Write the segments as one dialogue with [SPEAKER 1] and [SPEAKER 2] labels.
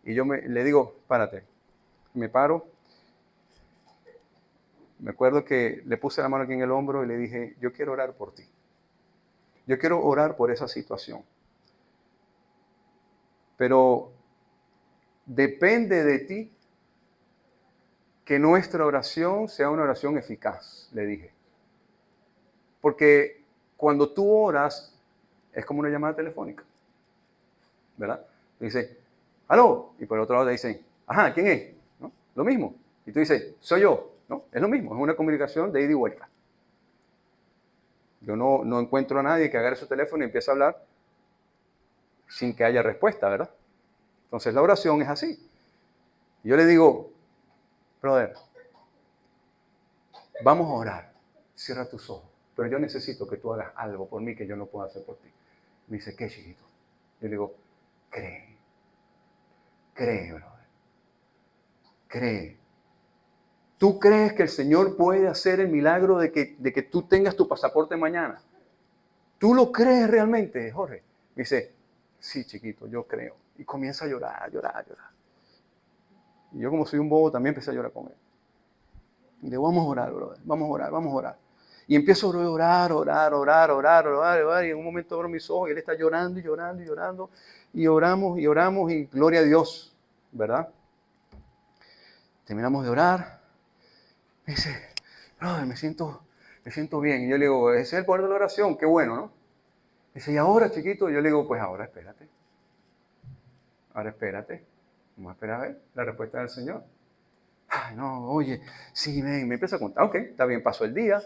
[SPEAKER 1] Y yo le digo, párate. Me paro. Me acuerdo que le puse la mano aquí en el hombro y le dije, yo quiero orar por ti. Yo quiero orar por esa situación. Pero depende de ti que nuestra oración sea una oración eficaz, le dije. Porque cuando tú oras, es como una llamada telefónica, ¿verdad? Dice, aló, y por el otro lado te dicen, ajá, ¿quién es? ¿No? Lo mismo. Y tú dices, soy yo. ¿No? Es lo mismo, es una comunicación de ida y vuelta. Yo no encuentro a nadie que agarre su teléfono y empiece a hablar sin que haya respuesta, ¿verdad? Entonces la oración es así. Yo le digo, brother, vamos a orar, cierra tus ojos, pero yo necesito que tú hagas algo por mí que yo no puedo hacer por ti. Me dice, ¿qué, chiquito? Yo le digo, cree, brother, cree. ¿Tú crees que el Señor puede hacer el milagro de que tú tengas tu pasaporte mañana? ¿Tú lo crees realmente, Jorge? Me dice, sí, chiquito, yo creo. Y comienza a llorar. Y yo, como soy un bobo, también empecé a llorar con él. Y le digo, vamos a orar, brother, vamos a orar. Y empiezo a orar. Y en un momento abro mis ojos y él está llorando. Y oramos y gloria a Dios, ¿verdad? Terminamos de orar. Me dice, brother, me siento bien. Y yo le digo, ese es el poder de la oración, qué bueno, ¿no? Me dice, ¿y ahora, chiquito? Yo le digo, pues ahora espérate. Vamos a esperar a ver la respuesta del Señor. Ay, no, oye, sí, me empieza a contar. Ok, está bien, pasó el día.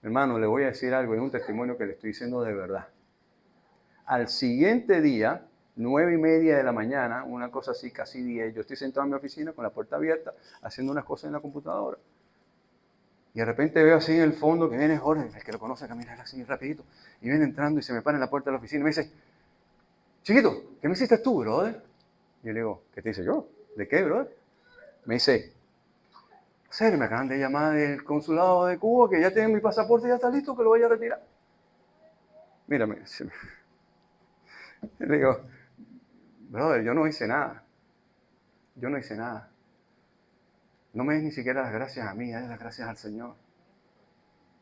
[SPEAKER 1] Hermano, le voy a decir algo, es un testimonio que le estoy diciendo de verdad. Al siguiente día, 9:30 de la mañana, una cosa así, casi 10, yo estoy sentado en mi oficina con la puerta abierta, haciendo unas cosas en la computadora. Y de repente veo así en el fondo que viene Jorge, el que lo conoce, caminar así rapidito, y viene entrando y se me para en la puerta de la oficina y me dice, chiquito, ¿qué me hiciste tú, brother? Y yo le digo, ¿qué te hice yo? ¿De qué, brother? Me dice, serio, me acaban de llamar del consulado de Cuba que ya tienen mi pasaporte y ya está listo, que lo voy a retirar. Mírame. Le digo, brother, yo no hice nada. No me des ni siquiera las gracias a mí, dale las gracias al Señor.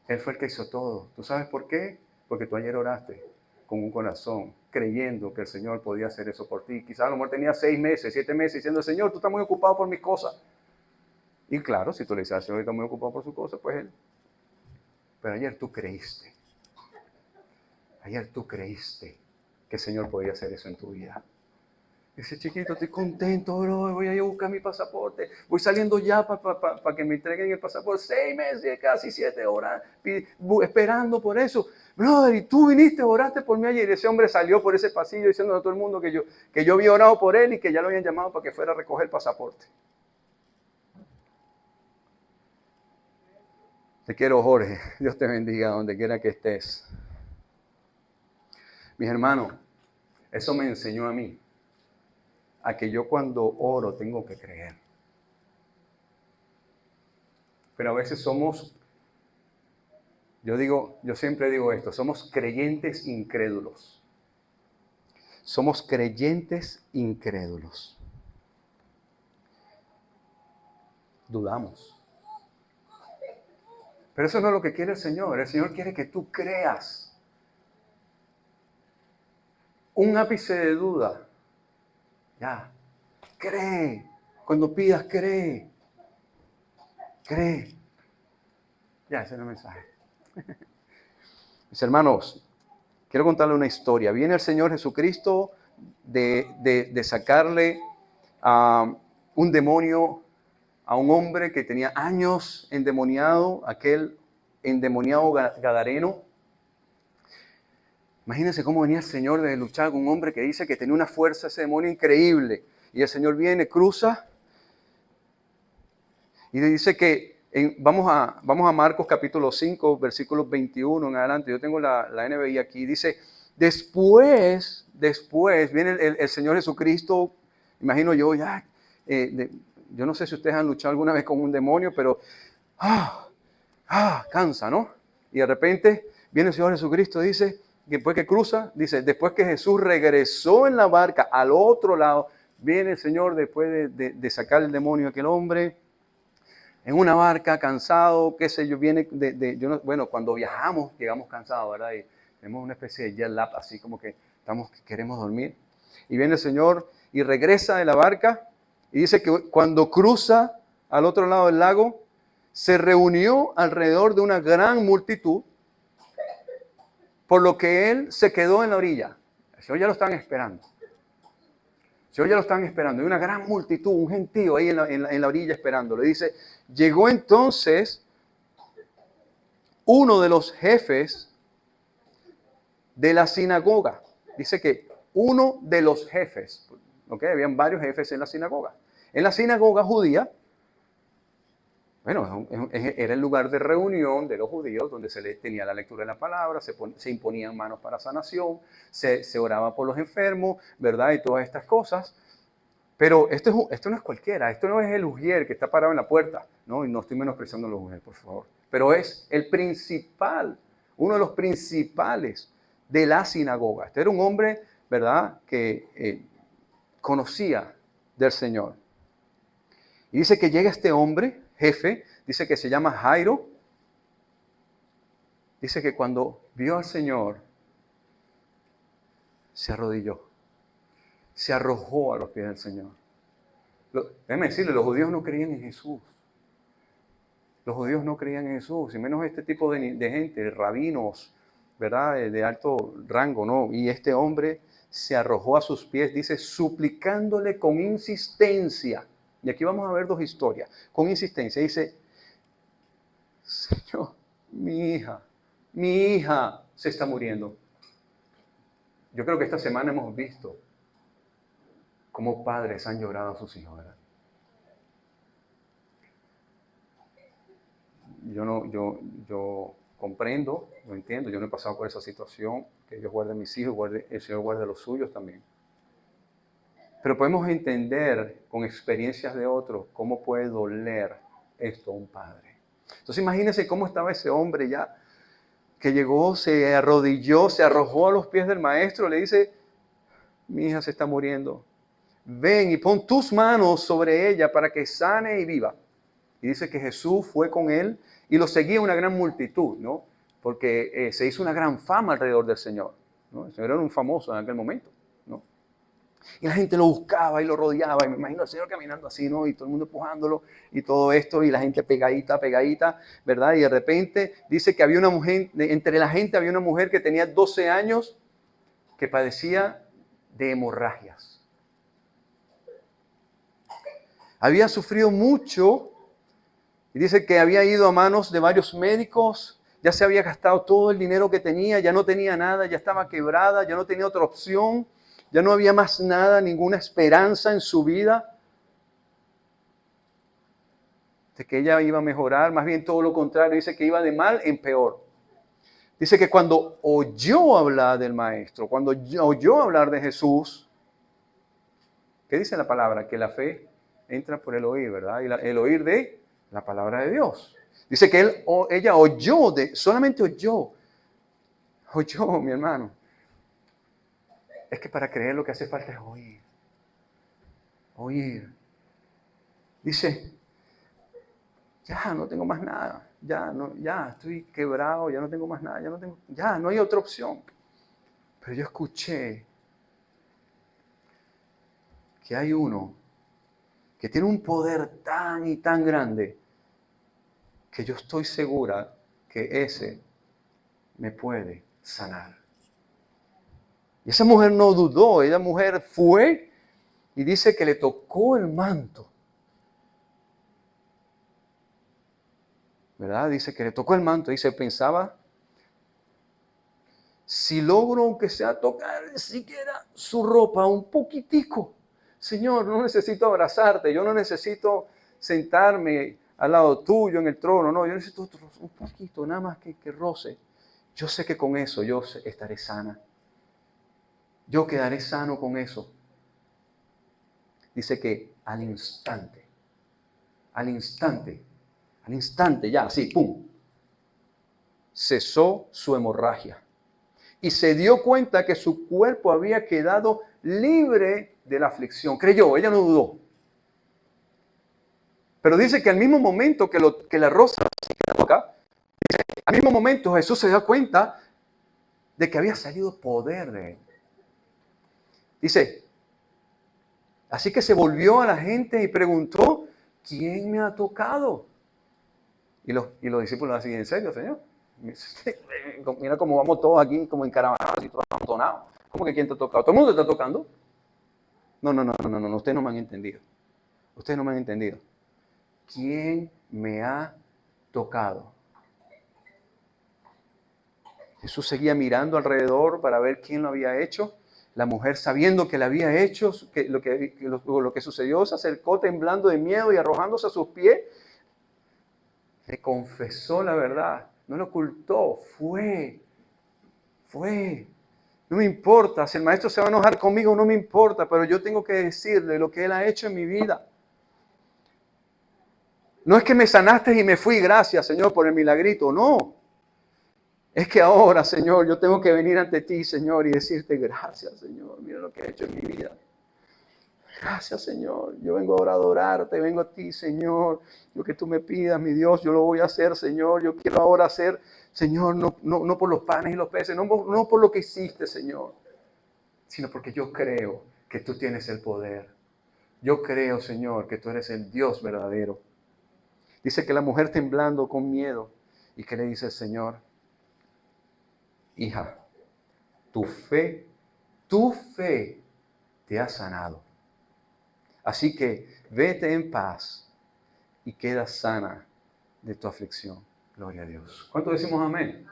[SPEAKER 1] Él fue el que hizo todo. ¿Tú sabes por qué? Porque tú ayer oraste con un corazón, creyendo que el Señor podía hacer eso por ti. Quizás a lo mejor tenía 6 meses, 7 meses, diciendo, Señor, tú estás muy ocupado por mis cosas. Y claro, si tú le dices al Señor, está muy ocupado por sus cosas, pues Él. Pero ayer tú creíste que el Señor podía hacer eso en tu vida. Dice, chiquito, estoy contento, bro, voy a ir a buscar mi pasaporte. Voy saliendo ya para que me entreguen el pasaporte. 6 meses, casi 7 horas, esperando por eso. Brother, y tú viniste, oraste por mí ayer. Y ese hombre salió por ese pasillo diciendo a todo el mundo que yo había orado por él y que ya lo habían llamado para que fuera a recoger el pasaporte. Te quiero, Jorge. Dios te bendiga donde quiera que estés. Mis hermanos, eso me enseñó a mí a que yo cuando oro tengo que creer. Pero a veces yo siempre digo esto, somos creyentes incrédulos. Somos creyentes incrédulos. Dudamos. Pero eso no es lo que quiere el Señor. El Señor quiere que tú creas. Un ápice de duda. Ya. Cree. Cuando pidas, cree. Cree. Ya, ese es el mensaje. Mis hermanos, quiero contarle una historia. Viene el Señor Jesucristo de sacarle un demonio a un hombre que tenía años endemoniado, aquel endemoniado gadareno. Imagínense cómo venía el Señor de luchar con un hombre que dice que tenía una fuerza, ese demonio increíble. Y el Señor viene, cruza y le dice que, vamos a Marcos capítulo 5, versículos 21 en adelante. Yo tengo la NBI aquí. Dice, después viene el Señor Jesucristo, imagino yo, yo no sé si ustedes han luchado alguna vez con un demonio, pero cansa, ¿no? Y de repente viene el Señor Jesucristo, dice, después que cruza, dice, después que Jesús regresó en la barca al otro lado, Viene el Señor después de sacar el demonio a aquel hombre, en una barca, cansado, qué sé yo, viene bueno, cuando viajamos, llegamos cansados, ¿verdad? Y tenemos una especie de jet lag, así como que queremos dormir. Y viene el Señor y regresa de la barca y dice que cuando cruza al otro lado del lago, se reunió alrededor de una gran multitud, por lo que él se quedó en la orilla. El Señor ya lo estaban esperando. Hay una gran multitud, un gentío ahí en la orilla esperándolo. Dice, llegó entonces uno de los jefes de la sinagoga. Dice que uno de los jefes, ¿ok? Habían varios jefes en la sinagoga. En la sinagoga judía, bueno, era el lugar de reunión de los judíos, donde se les tenía la lectura de la palabra, se imponían manos para sanación, se oraba por los enfermos, ¿verdad? Y todas estas cosas. Pero esto no es cualquiera, esto no es el ujier que está parado en la puerta, ¿no? Y no estoy menospreciando a los ujier, por favor. Pero es el principal, uno de los principales de la sinagoga. Este era un hombre, ¿verdad?, que conocía del Señor. Y dice que llega este hombre, jefe, dice que se llama Jairo. Dice que cuando vio al Señor, se arrodilló. Se arrojó a los pies del Señor. Déjeme decirle, los judíos no creían en Jesús. Los judíos no creían en Jesús, y menos este tipo de gente, de rabinos, ¿verdad? De alto rango, ¿no? Y este hombre se arrojó a sus pies, dice, suplicándole con insistencia. Y aquí vamos a ver dos historias. Con insistencia, dice, Señor, mi hija se está muriendo. Yo creo que esta semana hemos visto cómo padres han llorado a sus hijos, ¿verdad? Yo comprendo, lo entiendo, yo no he pasado por esa situación, que Dios guarde a mis hijos, el Señor guarde a los suyos también. Pero podemos entender con experiencias de otros cómo puede doler esto a un padre. Entonces imagínense cómo estaba ese hombre ya, que llegó, se arrodilló, se arrojó a los pies del maestro, le dice, mi hija se está muriendo. Ven y pon tus manos sobre ella para que sane y viva. Y dice que Jesús fue con él y lo seguía una gran multitud, ¿no? Porque se hizo una gran fama alrededor del Señor, ¿no? El Señor era un famoso en aquel momento, ¿no? Y la gente lo buscaba y lo rodeaba, y me imagino al Señor caminando así, ¿no? Y todo el mundo empujándolo y todo esto, y la gente pegadita, ¿verdad? Y de repente dice que había una mujer, entre la gente había una mujer que tenía 12 años que padecía de hemorragias. Había sufrido mucho y dice que había ido a manos de varios médicos, ya se había gastado todo el dinero que tenía, ya no tenía nada, ya estaba quebrada, ya no tenía otra opción, ya no había más nada, ninguna esperanza en su vida de que ella iba a mejorar, más bien todo lo contrario, dice que iba de mal en peor. Dice que cuando oyó hablar del Maestro, cuando oyó hablar de Jesús, ¿qué dice la palabra? Que la fe entra por el oír, ¿verdad? Y el oír de la palabra de Dios. Dice que ella oyó, solamente oyó, mi hermano. Es que para creer lo que hace falta es oír. Oír. Dice, ya no tengo más nada, ya estoy quebrado, ya no tengo más nada, ya no hay otra opción. Pero yo escuché que hay uno que tiene un poder tan y tan grande que yo estoy segura que ese me puede sanar. Y esa mujer no dudó, esa mujer fue y dice que le tocó el manto. ¿Verdad? Dice que le tocó el manto. Dice, pensaba, si logro aunque sea tocar siquiera su ropa un poquitico. Señor, no necesito abrazarte, yo no necesito sentarme al lado tuyo en el trono, no, yo necesito un poquito, nada más que roce. Yo sé que con eso yo estaré sana. Yo quedaré sano con eso. Dice que al instante, ya, así, pum, cesó su hemorragia. Y se dio cuenta que su cuerpo había quedado libre de la aflicción. Creyó, ella no dudó. Pero dice que al mismo momento que la rosa se toca, al mismo momento Jesús se da cuenta de que había salido poder de él. Dice, así que se volvió a la gente y preguntó, ¿quién me ha tocado? Y los discípulos así, ¿en serio, Señor? Mira cómo vamos todos aquí como encaravanados y todos amontonados. ¿Cómo que quién te ha tocado? ¿Todo el mundo te está tocando? No, ustedes no me han entendido. Ustedes no me han entendido. ¿Quién me ha tocado? Jesús seguía mirando alrededor para ver quién lo había hecho. La mujer, sabiendo que le había hecho, que lo que sucedió, se acercó temblando de miedo y arrojándose a sus pies. Le confesó la verdad, no lo ocultó, fue. No me importa, si el maestro se va a enojar conmigo, no me importa, pero yo tengo que decirle lo que él ha hecho en mi vida. No es que me sanaste y me fui, gracias, Señor, por el milagrito, no. Es que ahora, Señor, yo tengo que venir ante ti, Señor, y decirte gracias, Señor, mira lo que he hecho en mi vida. Gracias, Señor. Yo vengo ahora a adorarte, vengo a ti, Señor. Lo que tú me pidas, mi Dios, yo lo voy a hacer, Señor. Yo quiero ahora hacer, Señor, no por los panes y los peces, no por lo que hiciste, Señor, sino porque yo creo que tú tienes el poder. Yo creo, Señor, que tú eres el Dios verdadero. Dice que la mujer temblando con miedo y que le dice, Señor, hija, tu fe te ha sanado. Así que vete en paz y queda sana de tu aflicción. Gloria a Dios. ¿Cuánto decimos amén?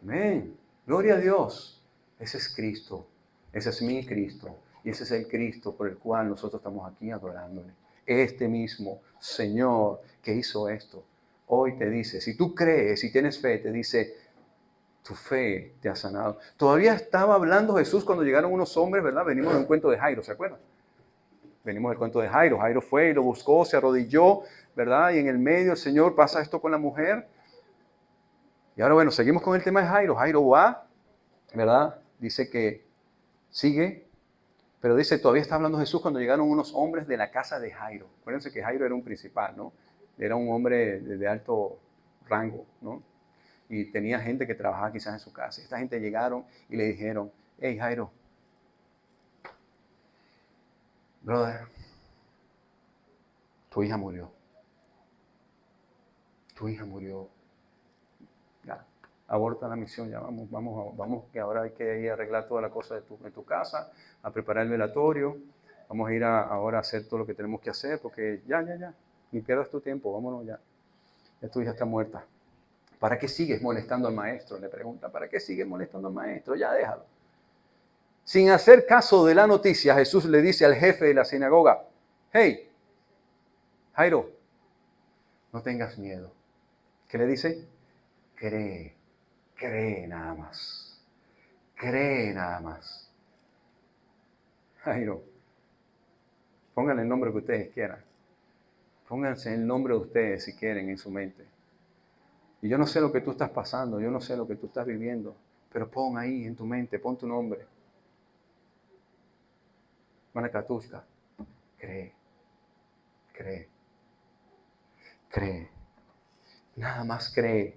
[SPEAKER 1] Amén. Gloria a Dios. Ese es Cristo. Ese es mi Cristo. Y ese es el Cristo por el cual nosotros estamos aquí adorándole. Este mismo Señor que hizo esto, hoy te dice, si tú crees, si tienes fe, te dice, tu fe te ha sanado. Todavía estaba hablando Jesús cuando llegaron unos hombres, ¿verdad? Venimos de un cuento de Jairo, ¿se acuerdan? Venimos del cuento de Jairo. Jairo fue y lo buscó, se arrodilló, ¿verdad? Y en el medio el Señor pasa esto con la mujer. Y ahora, bueno, seguimos con el tema de Jairo. Jairo va, ¿verdad? Dice que sigue, pero dice, todavía está hablando Jesús cuando llegaron unos hombres de la casa de Jairo. Acuérdense que Jairo era un principal, ¿no? Era un hombre de alto rango, ¿no? Y tenía gente que trabajaba quizás en su casa. Esta gente llegaron y le dijeron, hey Jairo, brother, tu hija murió. Tu hija murió. Ya, aborta la misión, ya vamos, que ahora hay que ir a arreglar toda la cosa de tu casa, a preparar el velatorio. Vamos a ir ahora a hacer todo lo que tenemos que hacer, porque ya, ni pierdas tu tiempo, vámonos ya. Ya tu hija está muerta. ¿Para qué sigues molestando al maestro? Le pregunta, ¿para qué sigues molestando al maestro? Ya déjalo. Sin hacer caso de la noticia, Jesús le dice al jefe de la sinagoga, hey, Jairo, no tengas miedo. ¿Qué le dice? Cree nada más. Cree nada más. Jairo, pónganle el nombre que ustedes quieran. Pónganse el nombre de ustedes si quieren en su mente. Y yo no sé lo que tú estás pasando, yo no sé lo que tú estás viviendo, pero pon ahí en tu mente, pon tu nombre. Manacatushka, cree. Nada más cree.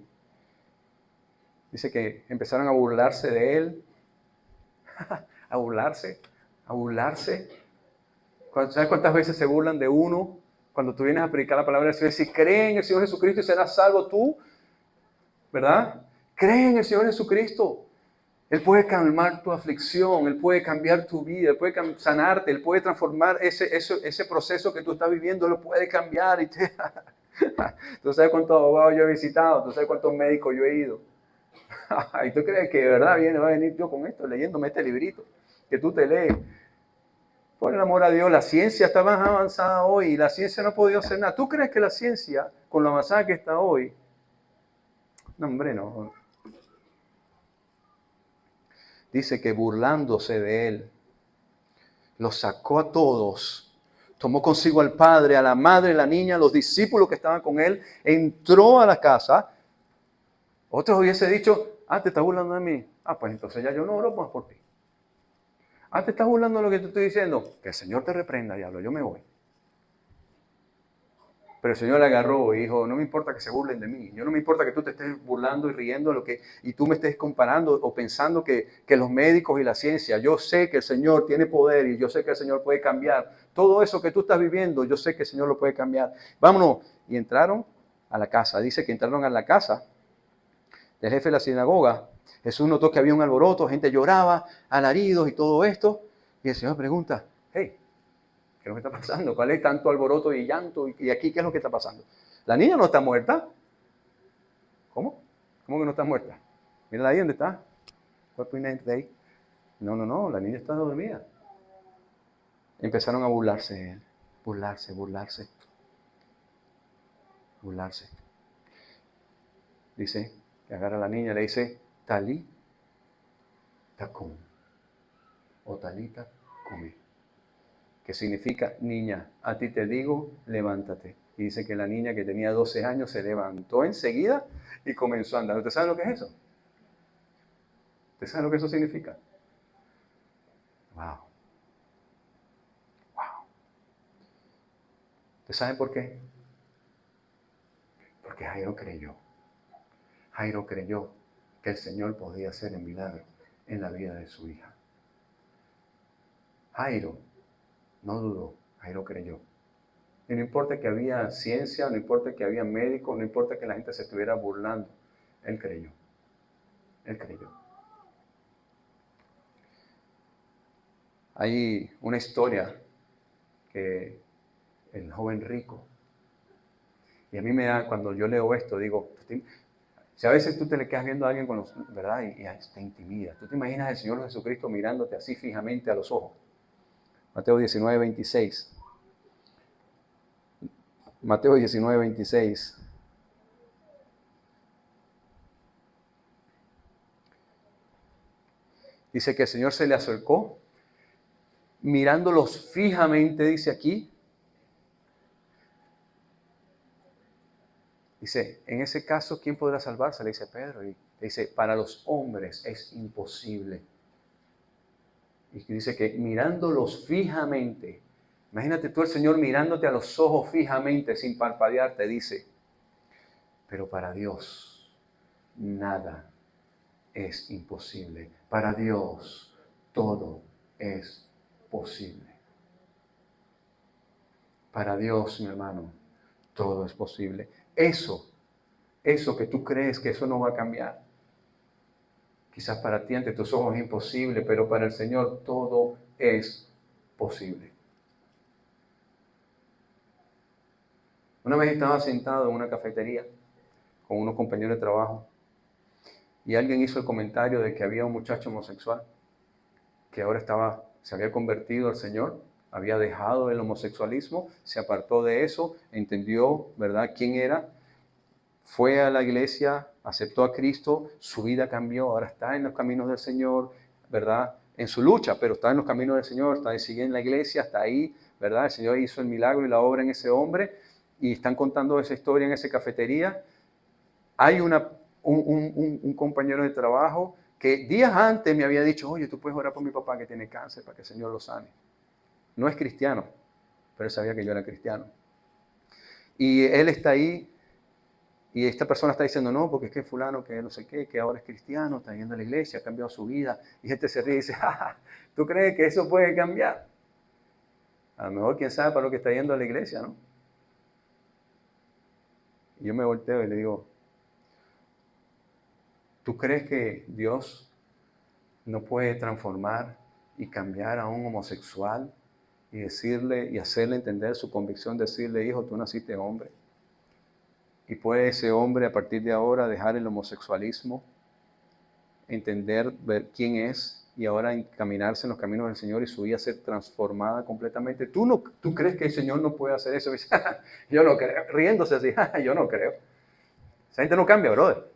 [SPEAKER 1] Dice que empezaron a burlarse de él. a burlarse. ¿Sabes cuántas veces se burlan de uno? Cuando tú vienes a predicar la palabra del Señor, si cree en el Señor Jesucristo y serás salvo tú, ¿verdad? Cree en el Señor Jesucristo. Él puede calmar tu aflicción, Él puede cambiar tu vida, Él puede sanarte, Él puede transformar ese proceso que tú estás viviendo, lo puede cambiar. Tú sabes cuántos abogados yo he visitado, tú sabes cuántos médicos yo he ido. ¿Y tú crees que de verdad va a venir yo con esto, leyéndome este librito que tú te lees? Por el amor a Dios, la ciencia está más avanzada hoy y la ciencia no ha podido hacer nada. ¿Tú crees que la ciencia, con lo avanzada que está hoy, no, hombre, no. Dice que burlándose de él, los sacó a todos, tomó consigo al padre, a la madre, la niña, a los discípulos que estaban con él, entró a la casa. Otros hubiese dicho, te está burlando de mí. Pues entonces ya yo no oro más por ti. Ah, ¿te estás burlando de lo que te estoy diciendo? Que el Señor te reprenda, diablo, yo me voy. Pero el Señor le agarró y dijo, no me importa que se burlen de mí. Yo no me importa que tú te estés burlando y riendo de lo que, y tú me estés comparando o pensando que los médicos y la ciencia, yo sé que el Señor tiene poder y yo sé que el Señor puede cambiar. Todo eso que tú estás viviendo, yo sé que el Señor lo puede cambiar. Vámonos. Y entraron a la casa. Dice que entraron a la casa del jefe de la sinagoga. Jesús notó que había un alboroto, gente lloraba, alaridos y todo esto. Y el Señor pregunta, hey, ¿qué es lo que está pasando? ¿Cuál es tanto alboroto y llanto? ¿Y aquí qué es lo que está pasando? La niña no está muerta. ¿Cómo? ¿Cómo que no está muerta? Mira ahí donde está. No, la niña está dormida. Empezaron a burlarse de él. Burlarse. Dice, que agarra a la niña y le dice, Talí tacum. O talita come. Que significa, niña, a ti te digo, levántate. Y dice que la niña que tenía 12 años se levantó enseguida y comenzó a andar. ¿Usted sabe lo que es eso? ¿Usted sabe lo que eso significa? Wow. ¿Usted sabe por qué? Porque Jairo creyó. Jairo creyó que el Señor podía hacer el milagro en la vida de su hija. Jairo no dudó, Jairo creyó. Y no importa que había ciencia, no importa que había médicos, no importa que la gente se estuviera burlando, él creyó. Él creyó. Hay una historia que el joven rico, y a mí me da, cuando yo leo esto, digo, si a veces tú te le quedas viendo a alguien con los, ¿verdad? Y te intimida. Tú te imaginas al Señor Jesucristo mirándote así fijamente a los ojos. Mateo 19, 26. Mateo 19, 26. Dice que el Señor se le acercó, mirándolos fijamente, dice aquí. Dice, en ese caso, ¿quién podrá salvarse? Le dice Pedro. Y dice, para los hombres es imposible. Y dice que mirándolos fijamente, imagínate tú el Señor mirándote a los ojos fijamente, sin parpadear, te dice, pero para Dios nada es imposible. Para Dios todo es posible. Para Dios, mi hermano, todo es posible. Eso que tú crees que eso no va a cambiar, quizás para ti ante tus ojos es imposible, pero para el Señor todo es posible. Una vez estaba sentado en una cafetería con unos compañeros de trabajo y alguien hizo el comentario de que había un muchacho homosexual que ahora se había convertido al Señor, había dejado el homosexualismo, se apartó de eso, entendió, ¿verdad?, quién era, fue a la iglesia, aceptó a Cristo, su vida cambió, ahora está en los caminos del Señor, ¿verdad?, en su lucha, pero está en los caminos del Señor, sigue en la iglesia, está ahí, ¿verdad?, el Señor hizo el milagro y la obra en ese hombre, y están contando esa historia en esa cafetería. Hay un compañero de trabajo que días antes me había dicho, oye, tú puedes orar por mi papá que tiene cáncer para que el Señor lo sane. No es cristiano, pero él sabía que yo era cristiano. Y él está ahí y esta persona está diciendo, no, porque es que fulano, que no sé qué, que ahora es cristiano, está yendo a la iglesia, ha cambiado su vida. Y gente se ríe y dice, ja, ¿tú crees que eso puede cambiar? A lo mejor quién sabe para lo que está yendo a la iglesia, ¿no? Y yo me volteo y le digo, ¿tú crees que Dios no puede transformar y cambiar a un homosexual y decirle y hacerle entender su convicción, decirle, hijo, tú naciste hombre? Y puede ese hombre a partir de ahora dejar el homosexualismo, entender, ver quién es y ahora encaminarse en los caminos del Señor y su vida ser transformada completamente. ¿Tú crees que el Señor no puede hacer eso? Yo no creo, riéndose así, yo no creo. Esa gente no cambia, brother.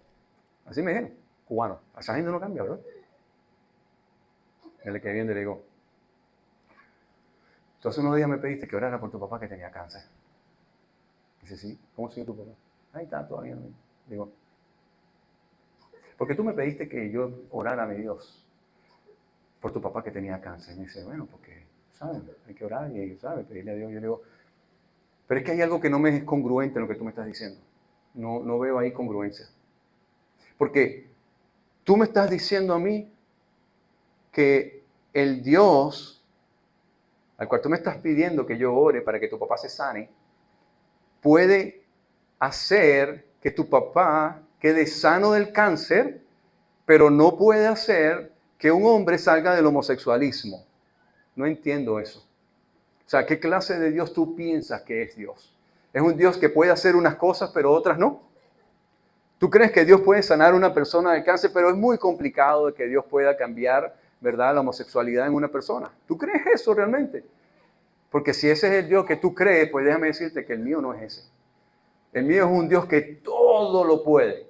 [SPEAKER 1] Así me dijeron, cubano, esa gente no cambia, brother. El que viene le digo, tú hace unos días me pediste que orara por tu papá que tenía cáncer. Dice, sí, ¿cómo sigue tu papá? Ahí está, todavía no. Digo, porque tú me pediste que yo orara a mi Dios. por tu papá que tenía cáncer. Y me dice, bueno, porque, ¿sabes? Hay que orar y, ¿sabes? Pedirle a Dios. Yo le digo, pero es que hay algo que no me es congruente en lo que tú me estás diciendo. No veo ahí congruencia. Porque tú me estás diciendo a mí que el Dios al cual tú me estás pidiendo que yo ore para que tu papá se sane, puede hacer que tu papá quede sano del cáncer, pero no puede hacer que un hombre salga del homosexualismo. No entiendo eso. O sea, ¿qué clase de Dios tú piensas que es Dios? ¿Es un Dios que puede hacer unas cosas pero otras no? ¿Tú crees que Dios puede sanar a una persona del cáncer, pero es muy complicado de que Dios pueda cambiar, ¿verdad?, la homosexualidad en una persona? ¿Tú crees eso realmente? Porque si ese es el Dios que tú crees, pues déjame decirte que el mío no es ese. El mío es un Dios que todo lo puede.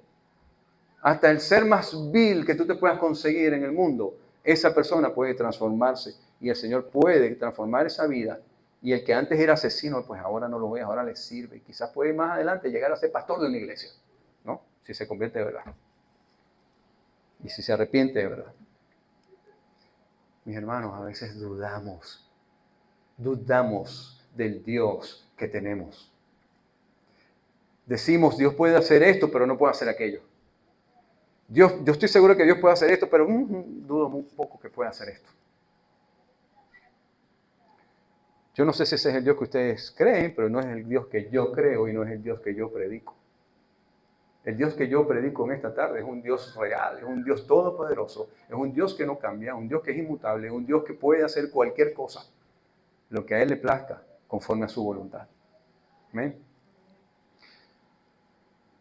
[SPEAKER 1] Hasta el ser más vil que tú te puedas conseguir en el mundo, esa persona puede transformarse y el Señor puede transformar esa vida. Y el que antes era asesino, pues ahora no lo ve, ahora le sirve. Y quizás puede más adelante llegar a ser pastor de una iglesia, ¿no? Si se convierte de verdad. Y si se arrepiente de verdad. Mis hermanos, a veces dudamos del Dios que tenemos. Decimos, Dios puede hacer esto, pero no puede hacer aquello. Yo estoy seguro que Dios puede hacer esto, pero dudo muy poco que pueda hacer esto. Yo no sé si ese es el Dios que ustedes creen, pero no es el Dios que yo creo y no es el Dios que yo predico. El Dios que yo predico en esta tarde es un Dios real, es un Dios todopoderoso, es un Dios que no cambia, un Dios que es inmutable, es un Dios que puede hacer cualquier cosa, lo que a Él le plazca, conforme a su voluntad. ¿Amén?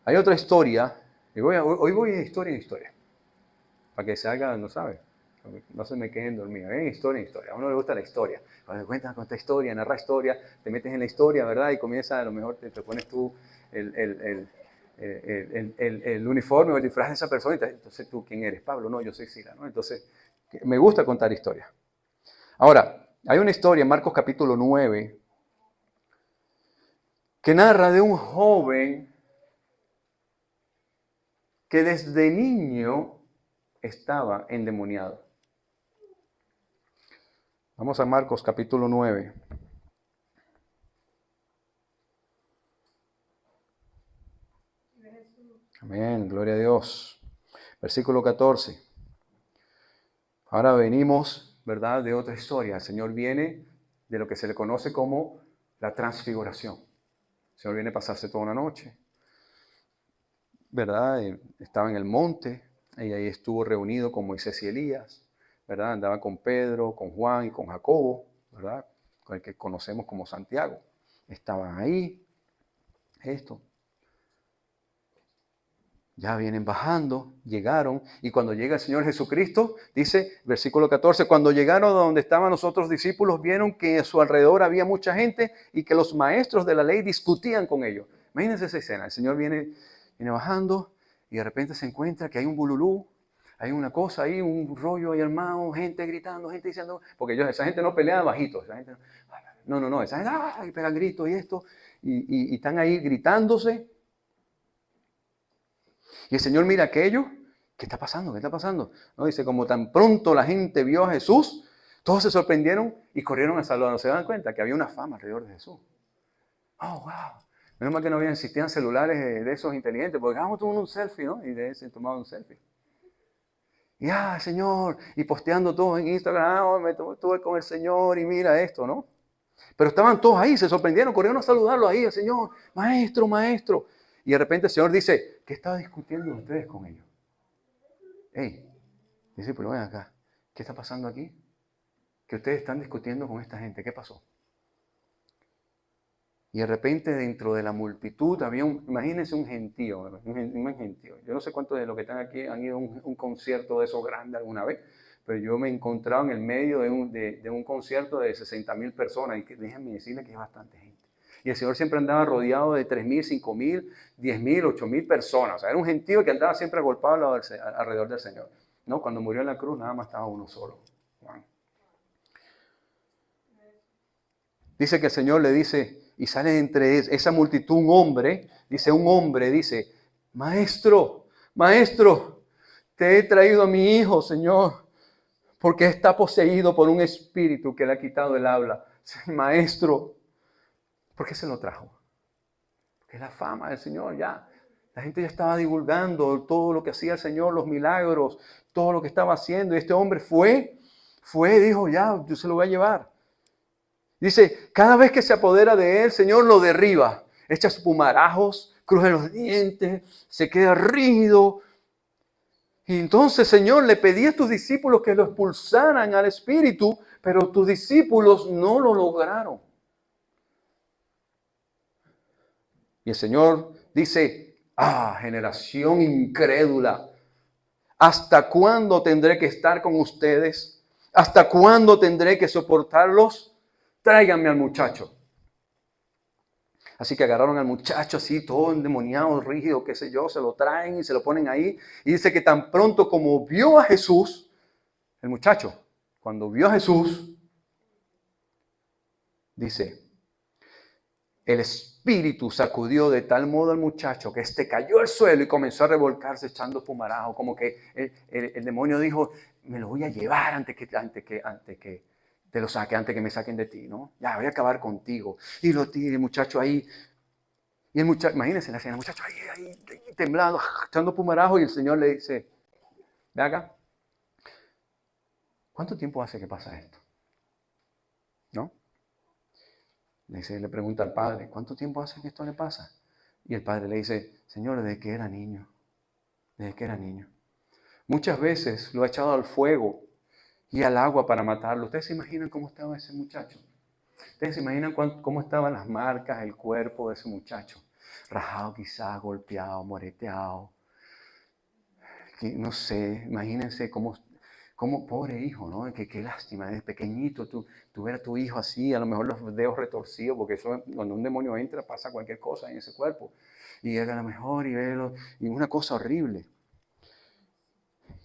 [SPEAKER 1] Hay otra historia, y hoy voy de historia en historia, para que se haga, no sabe, no se me queden dormidos, en historia, a uno le gusta la historia, cuando cuentas con esta historia, narra historia, te metes en la historia, ¿verdad? Y comienza, a lo mejor te pones tú el uniforme o el disfraz de esa persona, entonces tú, ¿quién eres? Pablo, no, yo soy Sila, ¿no? Entonces, me gusta contar historias. Ahora, hay una historia en Marcos capítulo 9 que narra de un joven que desde niño estaba endemoniado. Vamos a Marcos capítulo 9. Amén, gloria a Dios. Versículo 14. Ahora venimos, ¿verdad?, de otra historia. El Señor viene de lo que se le conoce como la transfiguración. El Señor viene a pasarse toda una noche, ¿verdad? Estaba en el monte y ahí estuvo reunido con Moisés y Elías, ¿verdad? Andaba con Pedro, con Juan y con Jacobo, ¿verdad? Con el que conocemos como Santiago. Estaban ahí, esto. Ya vienen bajando, llegaron, y cuando llega el Señor Jesucristo, dice, versículo 14, cuando llegaron a donde estaban los otros discípulos, vieron que a su alrededor había mucha gente y que los maestros de la ley discutían con ellos. Imagínense esa escena, el Señor viene bajando y de repente se encuentra que hay un bululú, hay una cosa ahí, un rollo ahí armado, gente gritando, gente diciendo, porque esa gente no pelea bajito, esa gente, no, esa gente pega gritos y esto, y están ahí gritándose. Y el Señor mira aquello, ¿qué está pasando? ¿Qué está pasando? ¿No? Dice, como tan pronto la gente vio a Jesús, todos se sorprendieron y corrieron a saludarlo. ¿Se dan cuenta que había una fama alrededor de Jesús? Oh, wow. Menos mal que no existían celulares de esos inteligentes, porque vamos a tomar un selfie, ¿no? Y de ese tomaban un selfie. Y Señor, y posteando todo en Instagram, me estuve con el Señor y mira esto, ¿no? Pero estaban todos ahí, se sorprendieron, corrieron a saludarlo ahí, el Señor, maestro, maestro. Y de repente el Señor dice, ¿qué estaba discutiendo ustedes con ellos? Hey, discípulo, ven acá. ¿Qué está pasando aquí? Que ustedes están discutiendo con esta gente. ¿Qué pasó? Y de repente dentro de la multitud había imagínense un gentío, un gentío. Yo no sé cuántos de los que están aquí han ido a un concierto de esos grandes alguna vez, pero yo me he encontrado en el medio de un concierto de 60,000 personas y déjenme decirle que es bastante gente. Y el Señor siempre andaba rodeado de 3,000, 5,000, 10,000, 8,000 personas. O sea, era un gentío que andaba siempre agolpado alrededor del Señor. ¿No? Cuando murió en la cruz nada más estaba uno solo, Juan. Dice que el Señor le dice, y sale entre esa multitud un hombre, dice, maestro, te he traído a mi hijo, Señor, porque está poseído por un espíritu que le ha quitado el habla. Maestro, ¿por qué se lo trajo? Porque es la fama del Señor ya. La gente ya estaba divulgando todo lo que hacía el Señor, los milagros, todo lo que estaba haciendo. Y este hombre fue, dijo, ya, yo se lo voy a llevar. Dice, cada vez que se apodera de él, el Señor lo derriba. Echa espumarajos, cruje los dientes, se queda rígido. Y entonces, Señor, le pedí a tus discípulos que lo expulsaran al espíritu, pero tus discípulos no lo lograron. Y el Señor dice, generación incrédula, ¿hasta cuándo tendré que estar con ustedes? ¿Hasta cuándo tendré que soportarlos? Tráiganme al muchacho. Así que agarraron al muchacho así, todo endemoniado, rígido, qué sé yo, se lo traen y se lo ponen ahí. Y dice que tan pronto como vio a Jesús, el muchacho, cuando vio a Jesús, dice, el espíritu sacudió de tal modo al muchacho que éste cayó al suelo y comenzó a revolcarse echando fumarajo. Como que el demonio dijo, me lo voy a llevar antes que te lo saque, antes que me saquen de ti, ¿no? Ya, voy a acabar contigo. Y lo tira el muchacho ahí. Y el muchacho, imagínense la escena, el muchacho ahí temblando, echando fumarajo, y el Señor le dice, ve acá, ¿cuánto tiempo hace que pasa esto? ¿No? Le pregunta al padre, ¿cuánto tiempo hace que esto le pasa? Y el padre le dice, Señor, desde que era niño. Muchas veces lo ha echado al fuego y al agua para matarlo. ¿Ustedes se imaginan cómo estaba ese muchacho? ¿Ustedes se imaginan cómo estaban las marcas, el cuerpo de ese muchacho? Rajado quizás, golpeado, moreteado. No sé, imagínense cómo pobre hijo, ¿no? Qué lástima, desde pequeñito tú ver a tu hijo así, a lo mejor los dedos retorcidos, porque eso, cuando un demonio entra pasa cualquier cosa en ese cuerpo. Y llega a lo mejor y verlo, y una cosa horrible.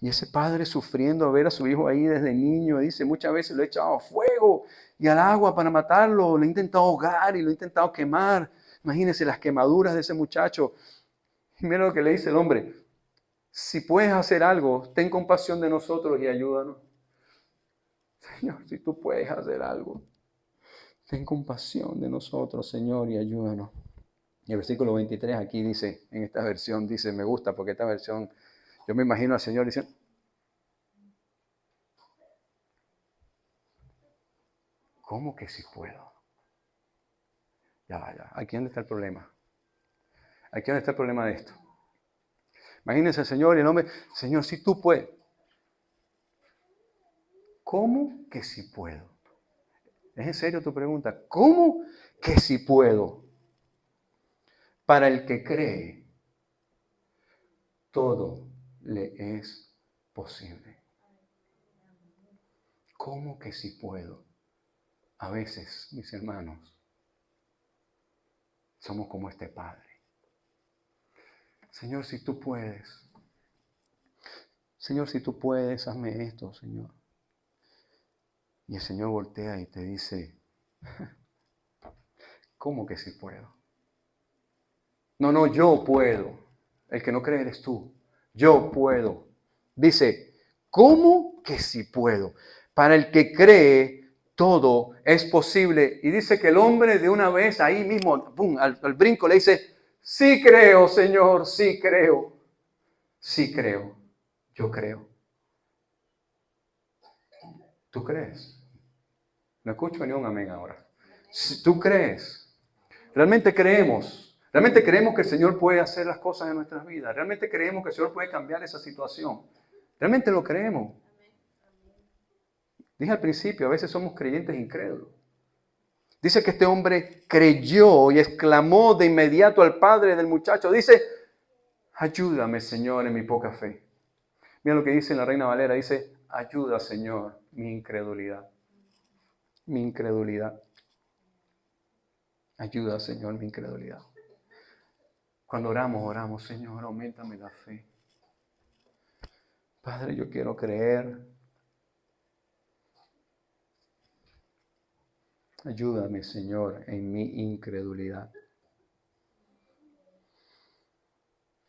[SPEAKER 1] Y ese padre sufriendo a ver a su hijo ahí desde niño, dice, muchas veces lo he echado a fuego y al agua para matarlo, lo he intentado ahogar y lo he intentado quemar. Imagínense las quemaduras de ese muchacho. Y mira lo que le dice el hombre, si puedes hacer algo, ten compasión de nosotros y ayúdanos. Señor, si tú puedes hacer algo, ten compasión de nosotros, Señor, y ayúdanos. Y el versículo 23 aquí dice, en esta versión, dice, me gusta porque esta versión, yo me imagino al Señor diciendo, ¿cómo que si puedo? Ya, aquí dónde está el problema. Aquí dónde está el problema de esto. Imagínense, Señor, y el hombre, Señor, si tú puedes. ¿Cómo que si puedo? ¿Es en serio tu pregunta? ¿Cómo que si puedo? Para el que cree, todo le es posible. ¿Cómo que si puedo? A veces, mis hermanos, somos como este padre. Señor, si tú puedes. Señor, si tú puedes, hazme esto, Señor. Y el Señor voltea y te dice, ¿cómo que si puedo? No, yo puedo. El que no cree eres tú. Yo puedo. Dice, ¿cómo que si puedo? Para el que cree, todo es posible. Y dice que el hombre de una vez, ahí mismo, ¡pum!, al brinco le dice, sí creo, Señor, sí creo. Sí creo. Yo creo. ¿Tú crees? No escucho ni un amén ahora. Si tú crees, realmente creemos que el Señor puede hacer las cosas en nuestras vidas, realmente creemos que el Señor puede cambiar esa situación, realmente lo creemos. Dije al principio, a veces somos creyentes incrédulos. Dice que este hombre creyó y exclamó de inmediato al padre del muchacho, dice, ayúdame, Señor, en mi poca fe. Mira lo que dice en la Reina Valera, dice, ayuda, Señor, mi incredulidad. Mi incredulidad. Ayuda, Señor, mi incredulidad. Cuando oramos, Señor, auméntame la fe. Padre, yo quiero creer. Ayúdame, Señor, en mi incredulidad.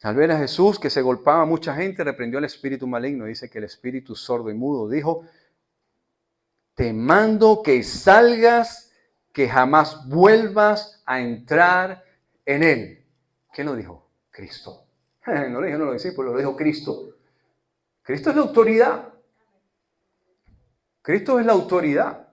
[SPEAKER 1] Al ver a Jesús que se golpeaba a mucha gente, reprendió al espíritu maligno. Dice que el espíritu sordo y mudo dijo, te mando que salgas, que jamás vuelvas a entrar en él. ¿Quién lo dijo? Cristo. No lo dijeron los discípulos, lo dijo Cristo. Cristo es la autoridad. Cristo es la autoridad.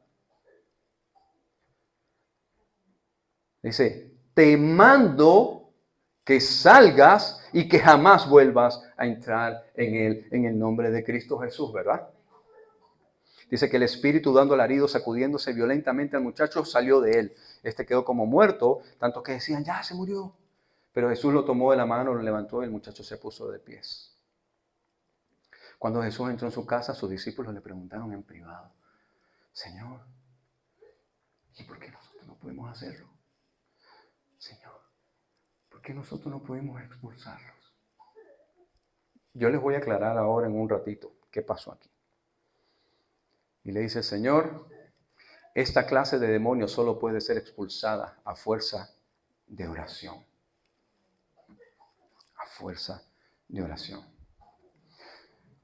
[SPEAKER 1] Dice, te mando que salgas y que jamás vuelvas a entrar en él, en el nombre de Cristo Jesús, ¿verdad? Dice que el espíritu, dando alaridos, sacudiéndose violentamente al muchacho, salió de él. Este quedó como muerto, tanto que decían, ya se murió. Pero Jesús lo tomó de la mano, lo levantó y el muchacho se puso de pies. Cuando Jesús entró en su casa, sus discípulos le preguntaron en privado, Señor, ¿y por qué nosotros no podemos hacerlo? Señor, ¿por qué nosotros no podemos expulsarlos? Yo les voy a aclarar ahora en un ratito qué pasó aquí. Y le dice, Señor, esta clase de demonios solo puede ser expulsada a fuerza de oración. A fuerza de oración.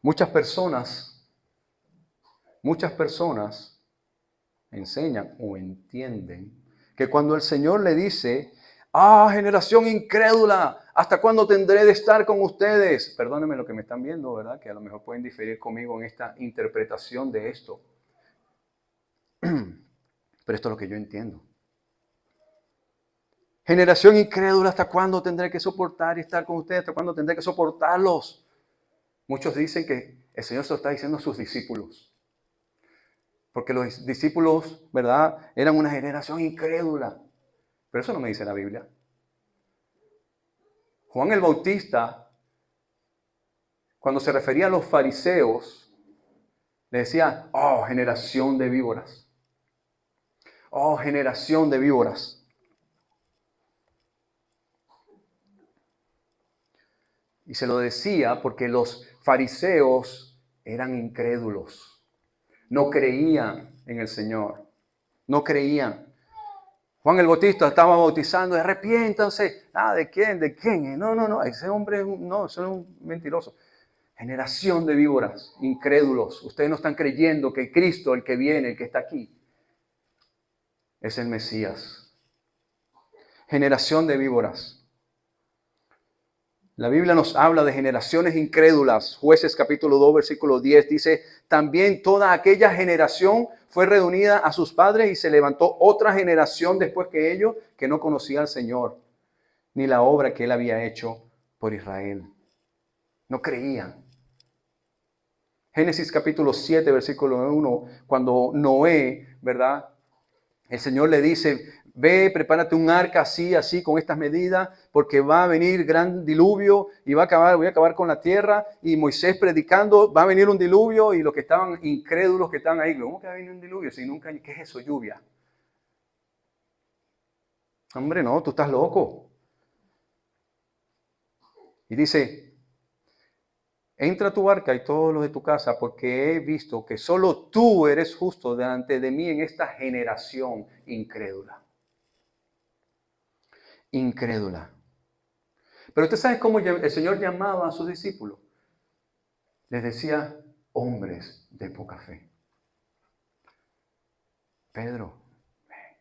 [SPEAKER 1] Muchas personas enseñan o entienden que cuando el Señor le dice, generación incrédula, ¿hasta cuándo tendré de estar con ustedes? Perdónenme lo que me están viendo, ¿verdad? Que a lo mejor pueden diferir conmigo en esta interpretación de esto. Pero esto es lo que yo entiendo. Generación incrédula, ¿hasta cuándo tendré que soportar y estar con ustedes? ¿Hasta cuándo tendré que soportarlos? Muchos dicen que el Señor se lo está diciendo a sus discípulos. Porque los discípulos, ¿verdad? Eran una generación incrédula. Pero eso no me dice la Biblia. Juan el Bautista, cuando se refería a los fariseos, le decía, generación de víboras. Oh, generación de víboras. Y se lo decía porque los fariseos eran incrédulos. No creían en el Señor. No creían. Juan el Bautista estaba bautizando, arrepiéntanse. ¿De quién? ¿De quién? No, ese hombre no, es un mentiroso. Generación de víboras, incrédulos. Ustedes no están creyendo que Cristo, el que viene, el que está aquí, es el Mesías. Generación de víboras. La Biblia nos habla de generaciones incrédulas. Jueces capítulo 2, versículo 10 dice, también toda aquella generación fue reunida a sus padres y se levantó otra generación después que ellos que no conocía al Señor, ni la obra que él había hecho por Israel. No creían. Génesis capítulo 7, versículo 1, cuando Noé, ¿verdad? El Señor le dice, ve, prepárate un arca así, con estas medidas, porque va a venir gran diluvio y voy a acabar con la tierra. Y Moisés predicando, va a venir un diluvio y los que estaban incrédulos que estaban ahí, ¿cómo que va a venir un diluvio? Si nunca, ¿qué es eso? Lluvia. Hombre, no, tú estás loco. Y dice, entra a tu arca y todos los de tu casa, porque he visto que solo tú eres justo delante de mí en esta generación incrédula. Incrédula. Pero usted sabe cómo el Señor llamaba a sus discípulos. Les decía, hombres de poca fe. Pedro, ven.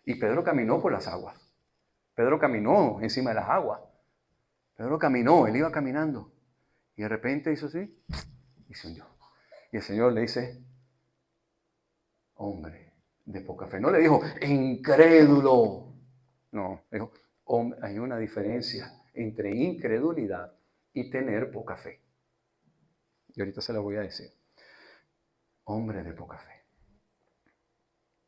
[SPEAKER 1] Y Pedro caminó por las aguas. Pedro caminó encima de las aguas. Pedro caminó, él iba caminando. Y de repente hizo así y se hundió. Y el Señor le dice, hombre de poca fe. No le dijo, incrédulo. No, dijo, hay una diferencia entre incredulidad y tener poca fe. Y ahorita se lo voy a decir. Hombre de poca fe.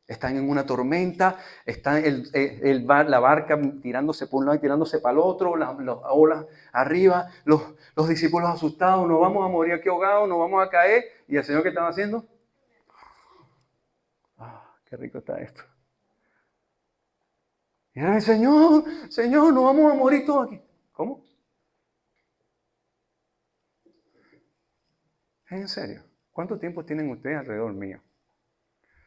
[SPEAKER 1] Están en una tormenta, está la barca tirándose por un lado y tirándose para el otro, las olas arriba, los discípulos asustados, nos vamos a morir aquí ahogados, nos vamos a caer. ¿Y el Señor qué estaba haciendo? Qué rico está esto. Y era el Señor, nos vamos a morir todos aquí. ¿Cómo? ¿En serio? ¿Cuánto tiempo tienen ustedes alrededor mío?